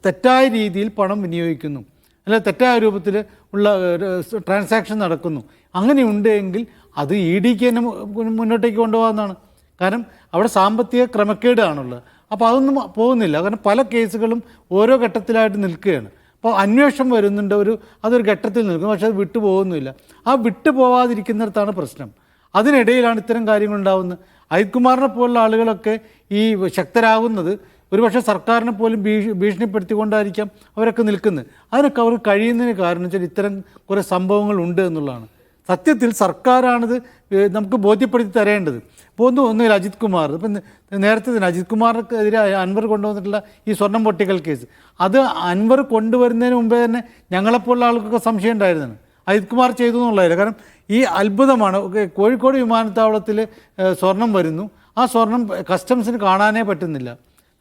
S5: തെറ്റായ രീതിയിൽ പണം വിനിയോഗിക്കുന്നു, അല്ല തെറ്റായ രൂപത്തിൽ ഉള്ള ട്രാൻസാക്ഷൻ നടക്കുന്നു. അങ്ങനെ ഉണ്ടെങ്കിൽ അത് EDക്ക് തന്നെ മുന്നോട്ടേക്ക് കൊണ്ടുപോകാവുന്നതാണ്. കാരണം അവിടെ സാമ്പത്തിക ക്രമക്കേടാണുള്ളത്. അപ്പോൾ അതൊന്നും പോകുന്നില്ല. കാരണം പല കേസുകളും ഓരോ ഘട്ടത്തിലായിട്ട് നിൽക്കുകയാണ്. അപ്പോൾ അന്വേഷണം വരുന്നുണ്ട്, അതൊരു ഘട്ടത്തിൽ നിൽക്കും, പക്ഷെ അത് വിട്ടുപോകുന്നില്ല. ആ വിട്ടുപോകാതിരിക്കുന്നിടത്താണ് പ്രശ്നം. അതിനിടയിലാണ് ഇത്തരം കാര്യങ്ങൾ ഉണ്ടാകുന്നത്. അജിത് കുമാറിനെ പോലുള്ള ആളുകളൊക്കെ ഈ ശക്തരാകുന്നത് ഒരുപക്ഷെ സർക്കാരിനെ പോലും ഭീഷണിപ്പെടുത്തിക്കൊണ്ടായിരിക്കാം അവരൊക്കെ നിൽക്കുന്നത്. അതിനൊക്കെ അവർ കഴിയുന്നതിന് കാരണം വെച്ചാൽ ഇത്തരം കുറേ സംഭവങ്ങൾ ഉണ്ട് എന്നുള്ളതാണ്. സത്യത്തിൽ സർക്കാരാണിത് നമുക്ക് ബോധ്യപ്പെടുത്തി തരേണ്ടത്. ഇപ്പോൾ ഒന്നുമില്ല, അജിത് കുമാർ ഇപ്പം നേരത്തെ തന്നെ അജിത് കുമാറിനെതിരെ അൻവർ കൊണ്ടുവന്നിട്ടുള്ള ഈ സ്വർണം പൊട്ടിക്കൽ കേസ്, അത് അൻവർ കൊണ്ടുവരുന്നതിന് മുമ്പേ തന്നെ ഞങ്ങളെപ്പോലുള്ള ആൾക്കൊക്കെ സംശയം ഉണ്ടായിരുന്നതാണ് അജിത് കുമാർ ചെയ്തു എന്നുള്ളതില്ല. കാരണം ഈ അത്ഭുതമാണ്, കോഴിക്കോട് വിമാനത്താവളത്തിൽ സ്വർണം വരുന്നു, ആ സ്വർണം കസ്റ്റംസിന് കാണാനേ പറ്റുന്നില്ല.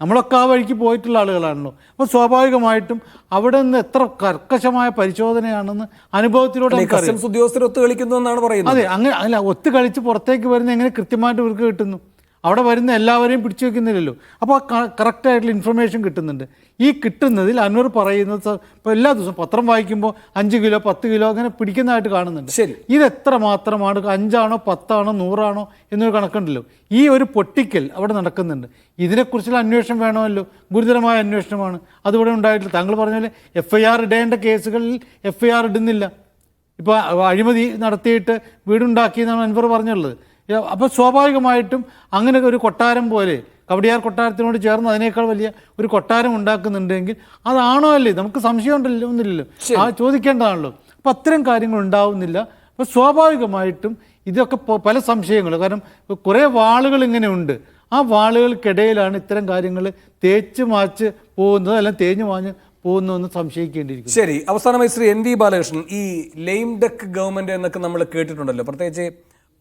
S5: നമ്മളൊക്കെ ആ വഴിക്ക് പോയിട്ടുള്ള ആളുകളാണല്ലോ. അപ്പോൾ സ്വാഭാവികമായിട്ടും അവിടെ നിന്ന് എത്ര കർക്കശമായ പരിശോധനയാണെന്ന് അനുഭവത്തിലൂടെ
S1: കസ്റ്റംസ് ഉദ്യോഗസ്ഥർ ഒത്തു കളിക്കുന്നു എന്നാണ് പറയുന്നത്.
S5: അതെ, അങ്ങനെ അല്ല, ഒത്തു കളിച്ച് പുറത്തേക്ക് വരുന്ന എങ്ങനെ കൃത്യമായിട്ട് ഇവർക്ക് കിട്ടുന്നു? അവിടെ വരുന്ന എല്ലാവരെയും പിടിച്ചു വെക്കുന്നില്ലല്ലോ. അപ്പോൾ കറക്റ്റായിട്ടുള്ള ഇൻഫർമേഷൻ കിട്ടുന്നുണ്ട്. ഈ കിട്ടുന്നതിൽ അൻവർ പറയുന്നത് ഇപ്പോൾ എല്ലാ ദിവസവും പത്രം വായിക്കുമ്പോൾ 5 കിലോ 10 കിലോ അങ്ങനെ പിടിക്കുന്നതായിട്ട് കാണുന്നുണ്ട്.
S1: ശരി,
S5: ഇതെത്ര മാത്രമാണ്, 5 ആണോ 10 ആണോ 100 ആണോ എന്നൊരു കണക്കുണ്ടല്ലോ. ഈ ഒരു പൊട്ടിക്കൽ അവിടെ നടക്കുന്നുണ്ട്. ഇതിനെക്കുറിച്ചുള്ള അന്വേഷണം വേണമല്ലോ, ഗുരുതരമായ അന്വേഷണമാണ്. അതിവിടെ ഉണ്ടായിട്ടില്ല. താങ്കൾ പറഞ്ഞ പോലെ FIR ഇടേണ്ട കേസുകളിൽ FIR ഇടുന്നില്ല. ഇപ്പോൾ അഴിമതി നടത്തിയിട്ട് വീടുണ്ടാക്കിയെന്നാണ് അൻവർ പറഞ്ഞുള്ളത്. അപ്പോൾ സ്വാഭാവികമായിട്ടും അങ്ങനെ ഒരു കൊട്ടാരം പോലെ കവടിയാർ കൊട്ടാരത്തിനോട് ചേർന്ന് അതിനേക്കാൾ വലിയ ഒരു കൊട്ടാരം ഉണ്ടാക്കുന്നുണ്ടെങ്കിൽ അതാണോ അല്ലേ? നമുക്ക് സംശയം ഉണ്ടല്ലോ, ഒന്നുമില്ലല്ലോ, ആ ചോദിക്കേണ്ടതാണല്ലോ. അപ്പോൾ അത്തരം കാര്യങ്ങൾ ഉണ്ടാവുന്നില്ല. അപ്പോൾ സ്വാഭാവികമായിട്ടും ഇതൊക്കെ പല സംശയങ്ങളും, കാരണം കുറേ വാളുകൾ ഇങ്ങനെ ഉണ്ട്. ആ വാളുകൾക്കിടയിലാണ് ഇത്തരം കാര്യങ്ങൾ തേച്ച് മാച്ച് പോകുന്നത്, അല്ലെങ്കിൽ തേഞ്ഞു മാഞ്ഞ് പോകുന്നതെന്ന് സംശയിക്കേണ്ടിയിരിക്കും.
S1: ശരി, അവസാനമായി ശ്രീ NV ബാലകൃഷ്ണൻ, ഈ ലെയിം ഡക്ക് ഗവൺമെൻറ് എന്നൊക്കെ നമ്മൾ കേട്ടിട്ടുണ്ടല്ലോ, പ്രത്യേകിച്ച്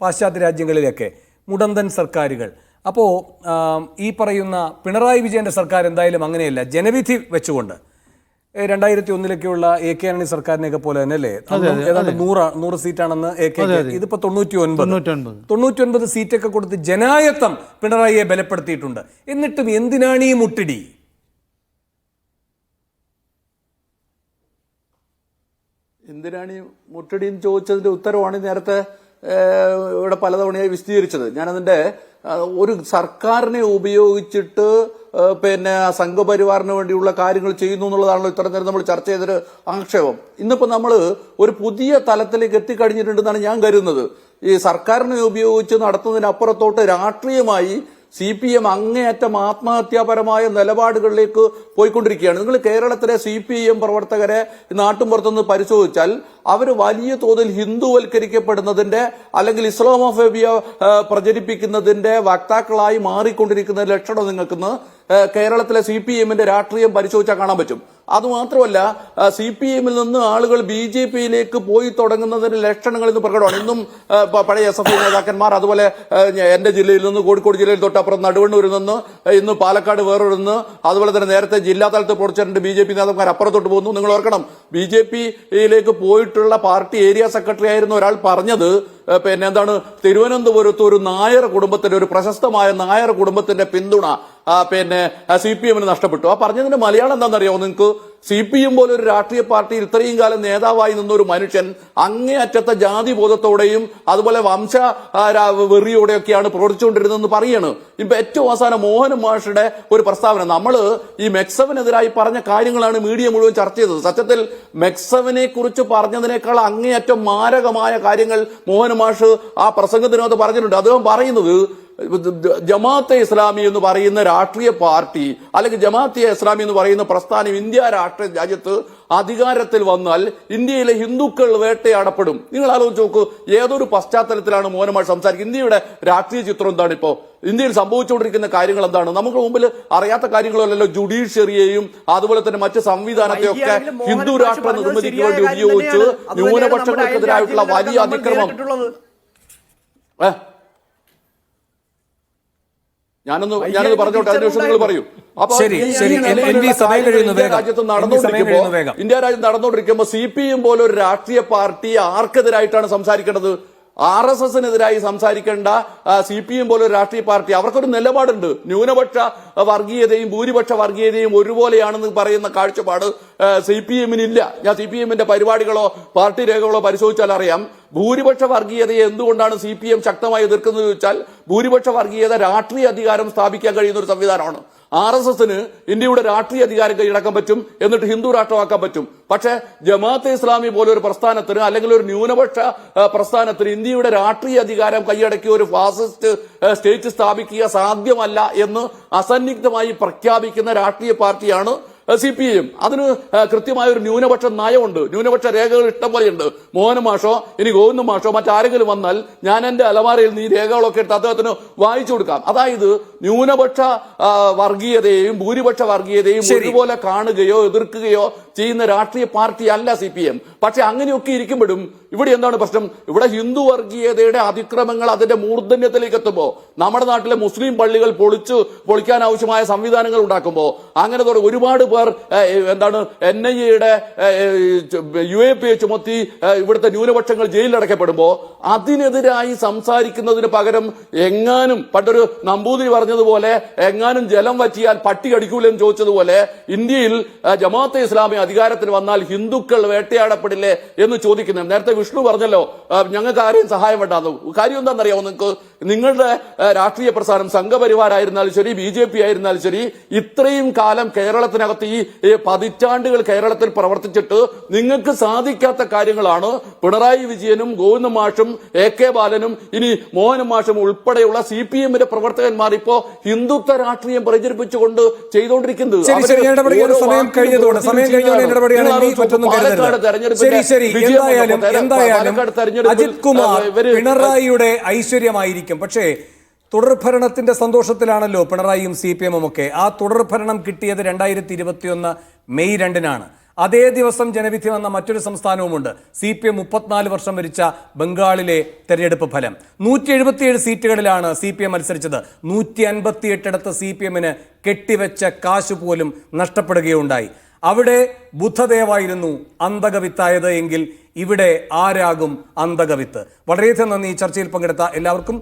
S1: പാശ്ചാത്യ രാജ്യങ്ങളിലൊക്കെ മുടന്തൻ സർക്കാരുകൾ. അപ്പോൾ ഈ പറയുന്ന പിണറായി വിജയൻ്റെ സർക്കാർ എന്തായാലും അങ്ങനെയല്ല. ജനവിധി വെച്ചുകൊണ്ട് 2001 AK ആന്റണി സർക്കാരിനെയൊക്കെ പോലെ തന്നെ അല്ലേ, ഏതാണ്ട് 100 സീറ്റാണെന്ന് AK, ഇതിപ്പോൾ 99 സീറ്റൊക്കെ കൊടുത്ത് ജനായത്തം പിണറായിയെ ബലപ്പെടുത്തിയിട്ടുണ്ട്. എന്നിട്ടും എന്തിനാണ് ഈ മുട്ടിടി?
S4: എന്തിനാണ് ഈ മുട്ടടി എന്ന് ചോദിച്ചതിന്റെ ഉത്തരവാണ് നേരത്തെ ഇവിടെ പലതവണയായി വിശദീകരിച്ചത്. ഞാനതിന്റെ ഒരു സർക്കാരിനെ ഉപയോഗിച്ചിട്ട് സംഘപരിവാറിന് വേണ്ടിയുള്ള കാര്യങ്ങൾ ചെയ്യുന്നു എന്നുള്ളതാണല്ലോ ഇത്ര നേരം നമ്മൾ ചർച്ച ചെയ്തൊരു ആക്ഷേപം. ഇന്നിപ്പോ നമ്മൾ ഒരു പുതിയ തലത്തിലേക്ക് എത്തിക്കഴിഞ്ഞിട്ടുണ്ടെന്നാണ് ഞാൻ കരുതുന്നത്. ഈ സർക്കാരിനെ ഉപയോഗിച്ച് നടത്തുന്നതിനപ്പുറത്തോട്ട് രാഷ്ട്രീയമായി CPM അങ്ങേയറ്റം ആത്മഹത്യാപരമായ നിലപാടുകളിലേക്ക് പോയിക്കൊണ്ടിരിക്കുകയാണ്. നിങ്ങൾ കേരളത്തിലെ CPM പ്രവർത്തകരെ നാട്ടുമ്പുറത്തുനിന്ന് പരിശോധിച്ചാൽ അവർ വലിയ തോതിൽ ഹിന്ദുവൽക്കരിക്കപ്പെടുന്നതിന്റെ അല്ലെങ്കിൽ ഇസ്ലാമോഫോബിയ പ്രചരിപ്പിക്കുന്നതിന്റെ വക്താക്കളായി മാറിക്കൊണ്ടിരിക്കുന്ന ലക്ഷണം നിങ്ങൾക്ക് കേരളത്തിലെ CPMന്റെ രാഷ്ട്രീയം പരിശോധിച്ചാൽ കാണാൻ പറ്റും. അതുമാത്രമല്ല, CPMൽ നിന്ന് ആളുകൾ BJPയിലേക്ക് പോയി തുടങ്ങുന്നതിന്റെ ലക്ഷണങ്ങൾ ഇന്ന് പ്രകടമാണ്. ഇന്നും പഴയ SFI നേതാക്കന്മാർ, അതുപോലെ എന്റെ ജില്ലയിൽ നിന്ന് കോഴിക്കോട് ജില്ലയിൽ തൊട്ടപ്പുറം നടുവണ്ണൂരിൽ നിന്ന്, ഇന്ന് പാലക്കാട് വേറൊരു നിന്ന്, അതുപോലെ തന്നെ നേരത്തെ ജില്ലാ തലത്തിൽ പ്രവർത്തിച്ചിട്ടുണ്ട് BJP നേതാക്കന്മാർ അപ്പുറത്തോട്ട് പോകുന്നു. നിങ്ങൾ ഓർക്കണം, BJPയിലേക്ക് പോയിട്ടുള്ള പാർട്ടി ഏരിയ സെക്രട്ടറി ആയിരുന്ന ഒരാൾ പറഞ്ഞത് എന്താണ്, തിരുവനന്തപുരത്ത് ഒരു നായർ കുടുംബത്തിന്റെ, ഒരു പ്രശസ്തമായ നായർ കുടുംബത്തിന്റെ പിന്തുണ CPMന് നഷ്ടപ്പെട്ടു. ആ പറഞ്ഞതിന്റെ മലയാളം എന്താണെന്നറിയാമോ നിങ്ങൾക്ക്? CPM പോലെ ഒരു രാഷ്ട്രീയ പാർട്ടിയിൽ ഇത്രയും കാലം നേതാവായി നിന്ന ഒരു മനുഷ്യൻ അങ്ങേയറ്റത്തെ ജാതി ബോധത്തോടെയും അതുപോലെ വംശ വെറിയോടെയൊക്കെയാണ് പ്രവർത്തിച്ചുകൊണ്ടിരുന്നതെന്ന് പറയാണ്. ഇപ്പൊ ഏറ്റവും അവസാനം മോഹൻ മാഷുടെ ഒരു പ്രസ്താവന, നമ്മൾ ഈ മെക്സവിനെതിരായി പറഞ്ഞ കാര്യങ്ങളാണ് മീഡിയ മുഴുവൻ ചർച്ച ചെയ്തത്. സത്യത്തിൽ മെക്സവിനെ കുറിച്ച് പറഞ്ഞതിനേക്കാൾ അങ്ങേയറ്റം മാരകമായ കാര്യങ്ങൾ മോഹൻ മാഷ് ആ പ്രസംഗത്തിനകത്ത് പറഞ്ഞിട്ടുണ്ട്. അദ്ദേഹം പറയുന്നത് ജമാഅത്തെ ഇസ്ലാമി എന്ന് പറയുന്ന രാഷ്ട്രീയ പാർട്ടി അല്ലെങ്കിൽ ജമാഅത്തെ ഇസ്ലാമി എന്ന് പറയുന്ന പ്രസ്ഥാനം ഇന്ത്യ രാജ്യത്ത് അധികാരത്തിൽ വന്നാൽ ഇന്ത്യയിലെ ഹിന്ദുക്കൾ വേട്ടയാടപ്പെടും. നിങ്ങൾ ആലോചിച്ച് നോക്കൂ, ഏതൊരു പശ്ചാത്തലത്തിലാണ് മോഹൻ മാഷ് സംസാരിക്കുന്നത്? ഇന്ത്യയുടെ രാഷ്ട്രീയ ചിത്രം എന്താണ് ഇപ്പോൾ? ഇന്ത്യയിൽ സംഭവിച്ചുകൊണ്ടിരിക്കുന്ന കാര്യങ്ങൾ എന്താണ്? നമുക്ക് മുമ്പിൽ അറിയാത്ത കാര്യങ്ങളല്ലല്ലോ. ജുഡീഷ്യറിയെയും അതുപോലെ തന്നെ മറ്റ് സംവിധാനത്തെയൊക്കെ ഹിന്ദു രാഷ്ട്ര നിർമ്മിതിക്ക് വേണ്ടി ഉപയോഗിച്ച് ന്യൂനപക്ഷങ്ങൾക്കെതിരായിട്ടുള്ള വലിയ അതിക്രമം. ഞാനൊന്ന് പറഞ്ഞോട്ടെ, അതിനുശേഷം നിങ്ങൾ പറയൂ. അപ്പൊ രാജ്യത്ത് നടന്നുകൊണ്ടിരിക്കുമ്പോൾ, ഇന്ത്യ രാജ്യം നടന്നുകൊണ്ടിരിക്കുമ്പോൾ CPM പോലെ ഒരു രാഷ്ട്രീയ പാർട്ടി ആർക്കെതിരായിട്ടാണ് സംസാരിക്കേണ്ടത്? RSSനെതിരായി സംസാരിക്കേണ്ട CPM പോലെ ഒരു രാഷ്ട്രീയ പാർട്ടി, അവർക്കൊരു നിലപാടുണ്ട്. ന്യൂനപക്ഷ വർഗീയതയും ഭൂരിപക്ഷ വർഗീയതയും ഒരുപോലെയാണെന്ന് പറയുന്ന കാഴ്ചപ്പാട് CPMനില്ല. ഞാൻ CPMന്റെ പരിപാടികളോ പാർട്ടി രേഖകളോ പരിശോധിച്ചാൽ അറിയാം. ഭൂരിപക്ഷ വർഗീയതയെ എന്തുകൊണ്ടാണ് CPM ശക്തമായി എതിർക്കുന്നത് ചോദിച്ചാൽ, ഭൂരിപക്ഷ വർഗീയത രാഷ്ട്രീയ അധികാരം സ്ഥാപിക്കാൻ കഴിയുന്ന ഒരു സംവിധാനമാണ്. RSSന് ഇന്ത്യയുടെ രാഷ്ട്രീയ അധികാരം കൈയടക്കാൻ പറ്റും, എന്നിട്ട് ഹിന്ദു രാഷ്ട്രമാക്കാൻ പറ്റും. പക്ഷേ ജമാഅത്തെ ഇസ്ലാമി പോലെ ഒരു പ്രസ്ഥാനത്തിന് അല്ലെങ്കിൽ ഒരു ന്യൂനപക്ഷ പ്രസ്ഥാനത്തിന് ഇന്ത്യയുടെ രാഷ്ട്രീയ അധികാരം കൈയടക്കിയ ഒരു ഫാസിസ്റ്റ് സ്റ്റേറ്റ് സ്ഥാപിക്കുക സാധ്യമല്ല എന്ന് അസന്നിഗ്ധമായി പ്രഖ്യാപിക്കുന്ന രാഷ്ട്രീയ പാർട്ടിയാണ് CPM. അതിന് കൃത്യമായ ഒരു ന്യൂനപക്ഷ നയമുണ്ട്, ന്യൂനപക്ഷ രേഖകൾ ഇഷ്ടം പോലെയുണ്ട്. മോഹൻ മാഷോ ഇനി ഗോവിന്ദ മാഷോ മറ്റാരെങ്കിലും വന്നാൽ ഞാൻ എന്റെ അലമാരയിൽ നിന്ന് ഈ രേഖകളൊക്കെ എടുത്ത് അദ്ദേഹത്തിന് വായിച്ചു കൊടുക്കാം. അതായത് ന്യൂനപക്ഷ വർഗീയതയെയും ഭൂരിപക്ഷ വർഗീയതയും ഒരുപോലെ കാണുകയോ എതിർക്കുകയോ ചെയ്യുന്ന രാഷ്ട്രീയ പാർട്ടി അല്ല CPM. പക്ഷെ അങ്ങനെയൊക്കെ ഇരിക്കുമ്പോഴും ഇവിടെ എന്താണ് പ്രശ്നം? ഇവിടെ ഹിന്ദു വർഗീയതയുടെ അതിക്രമങ്ങൾ അതിന്റെ മൂർധന്യത്തിലേക്ക് എത്തുമ്പോൾ, നമ്മുടെ നാട്ടിലെ മുസ്ലിം പള്ളികൾ പൊളിക്കാൻ ആവശ്യമായ സംവിധാനങ്ങൾ ഉണ്ടാക്കുമ്പോൾ, അങ്ങനെ ഒരുപാട് പേർ NIA-യുടെ UAP ചുമത്തി ഇവിടുത്തെ ന്യൂനപക്ഷങ്ങൾ ജയിലിലടക്കപ്പെടുമ്പോൾ അതിനെതിരായി സംസാരിക്കുന്നതിന് പകരം എങ്ങാനും പണ്ടൊരു നമ്പൂതിരി പറഞ്ഞതുപോലെ എങ്ങാനും ജലം വറ്റിയാൽ പട്ടി കടിക്കൂലെന്ന് ചോദിച്ചതുപോലെ ഇന്ത്യയിൽ ജമാഅത്തെ ഇസ്ലാമി അധികാരത്തിന് വന്നാൽ ഹിന്ദുക്കൾ വേട്ടയാടപ്പെടില്ലേ എന്ന് ചോദിക്കുന്നത്. നേരത്തെ വിഷ്ണു പറഞ്ഞല്ലോ ഞങ്ങൾക്ക് ആരെയും സഹായം വേണ്ടാന്ന്. കാര്യം എന്താണെന്നറിയാമോ നിങ്ങൾക്ക്? നിങ്ങളുടെ രാഷ്ട്രീയ പ്രസ്ഥാനം സംഘപരിവാരായിരുന്നാലും ശരി BJP ആയിരുന്നാലും ശരി ഇത്രയും കാലം കേരളത്തിനകത്ത് ഈ പതിറ്റാണ്ടുകൾ കേരളത്തിൽ പ്രവർത്തിച്ചിട്ട് നിങ്ങൾക്ക് സാധിക്കാത്ത കാര്യങ്ങളാണ് പിണറായി വിജയനും ഗോവിന്ദ മാഷും AK ബാലനും ഇനി മോഹൻ മാഷും ഉൾപ്പെടെയുള്ള CPMന്റെ പ്രവർത്തകന്മാർ ഇപ്പോ ഹിന്ദുത്വ രാഷ്ട്രീയം പ്രചരിപ്പിച്ചുകൊണ്ട് ചെയ്തുകൊണ്ടിരിക്കുന്നത്.
S1: അജിത് കുമാർ പിണറായിയുടെ ഐശ്വര്യമായിരിക്കും, പക്ഷേ തുടർഭരണത്തിന്റെ സന്തോഷത്തിലാണല്ലോ പിണറായിയും CPM ഒക്കെ. ആ തുടർഭരണം കിട്ടിയത് 2021 മെയ് 2-നാണ്. അതേ ദിവസം ജനവിധി വന്ന മറ്റൊരു സംസ്ഥാനവുമുണ്ട്. CPM 34 വർഷം ഭരിച്ച ബംഗാളിലെ തെരഞ്ഞെടുപ്പ് ഫലം. 177 സീറ്റുകളിലാണ് CPM മത്സരിച്ചത്. 158 CPMന് കെട്ടിവെച്ച കാശ് പോലും നഷ്ടപ്പെടുകയുണ്ടായി. അവിടെ ബുദ്ധദേവായിരുന്നു അന്തകവിത്തായത് എങ്കിൽ ഇവിടെ ആരാകും അന്തകവിത്ത്? വളരെയധികം നന്ദി. ചർച്ചയിൽ പങ്കെടുത്ത എല്ലാവർക്കും.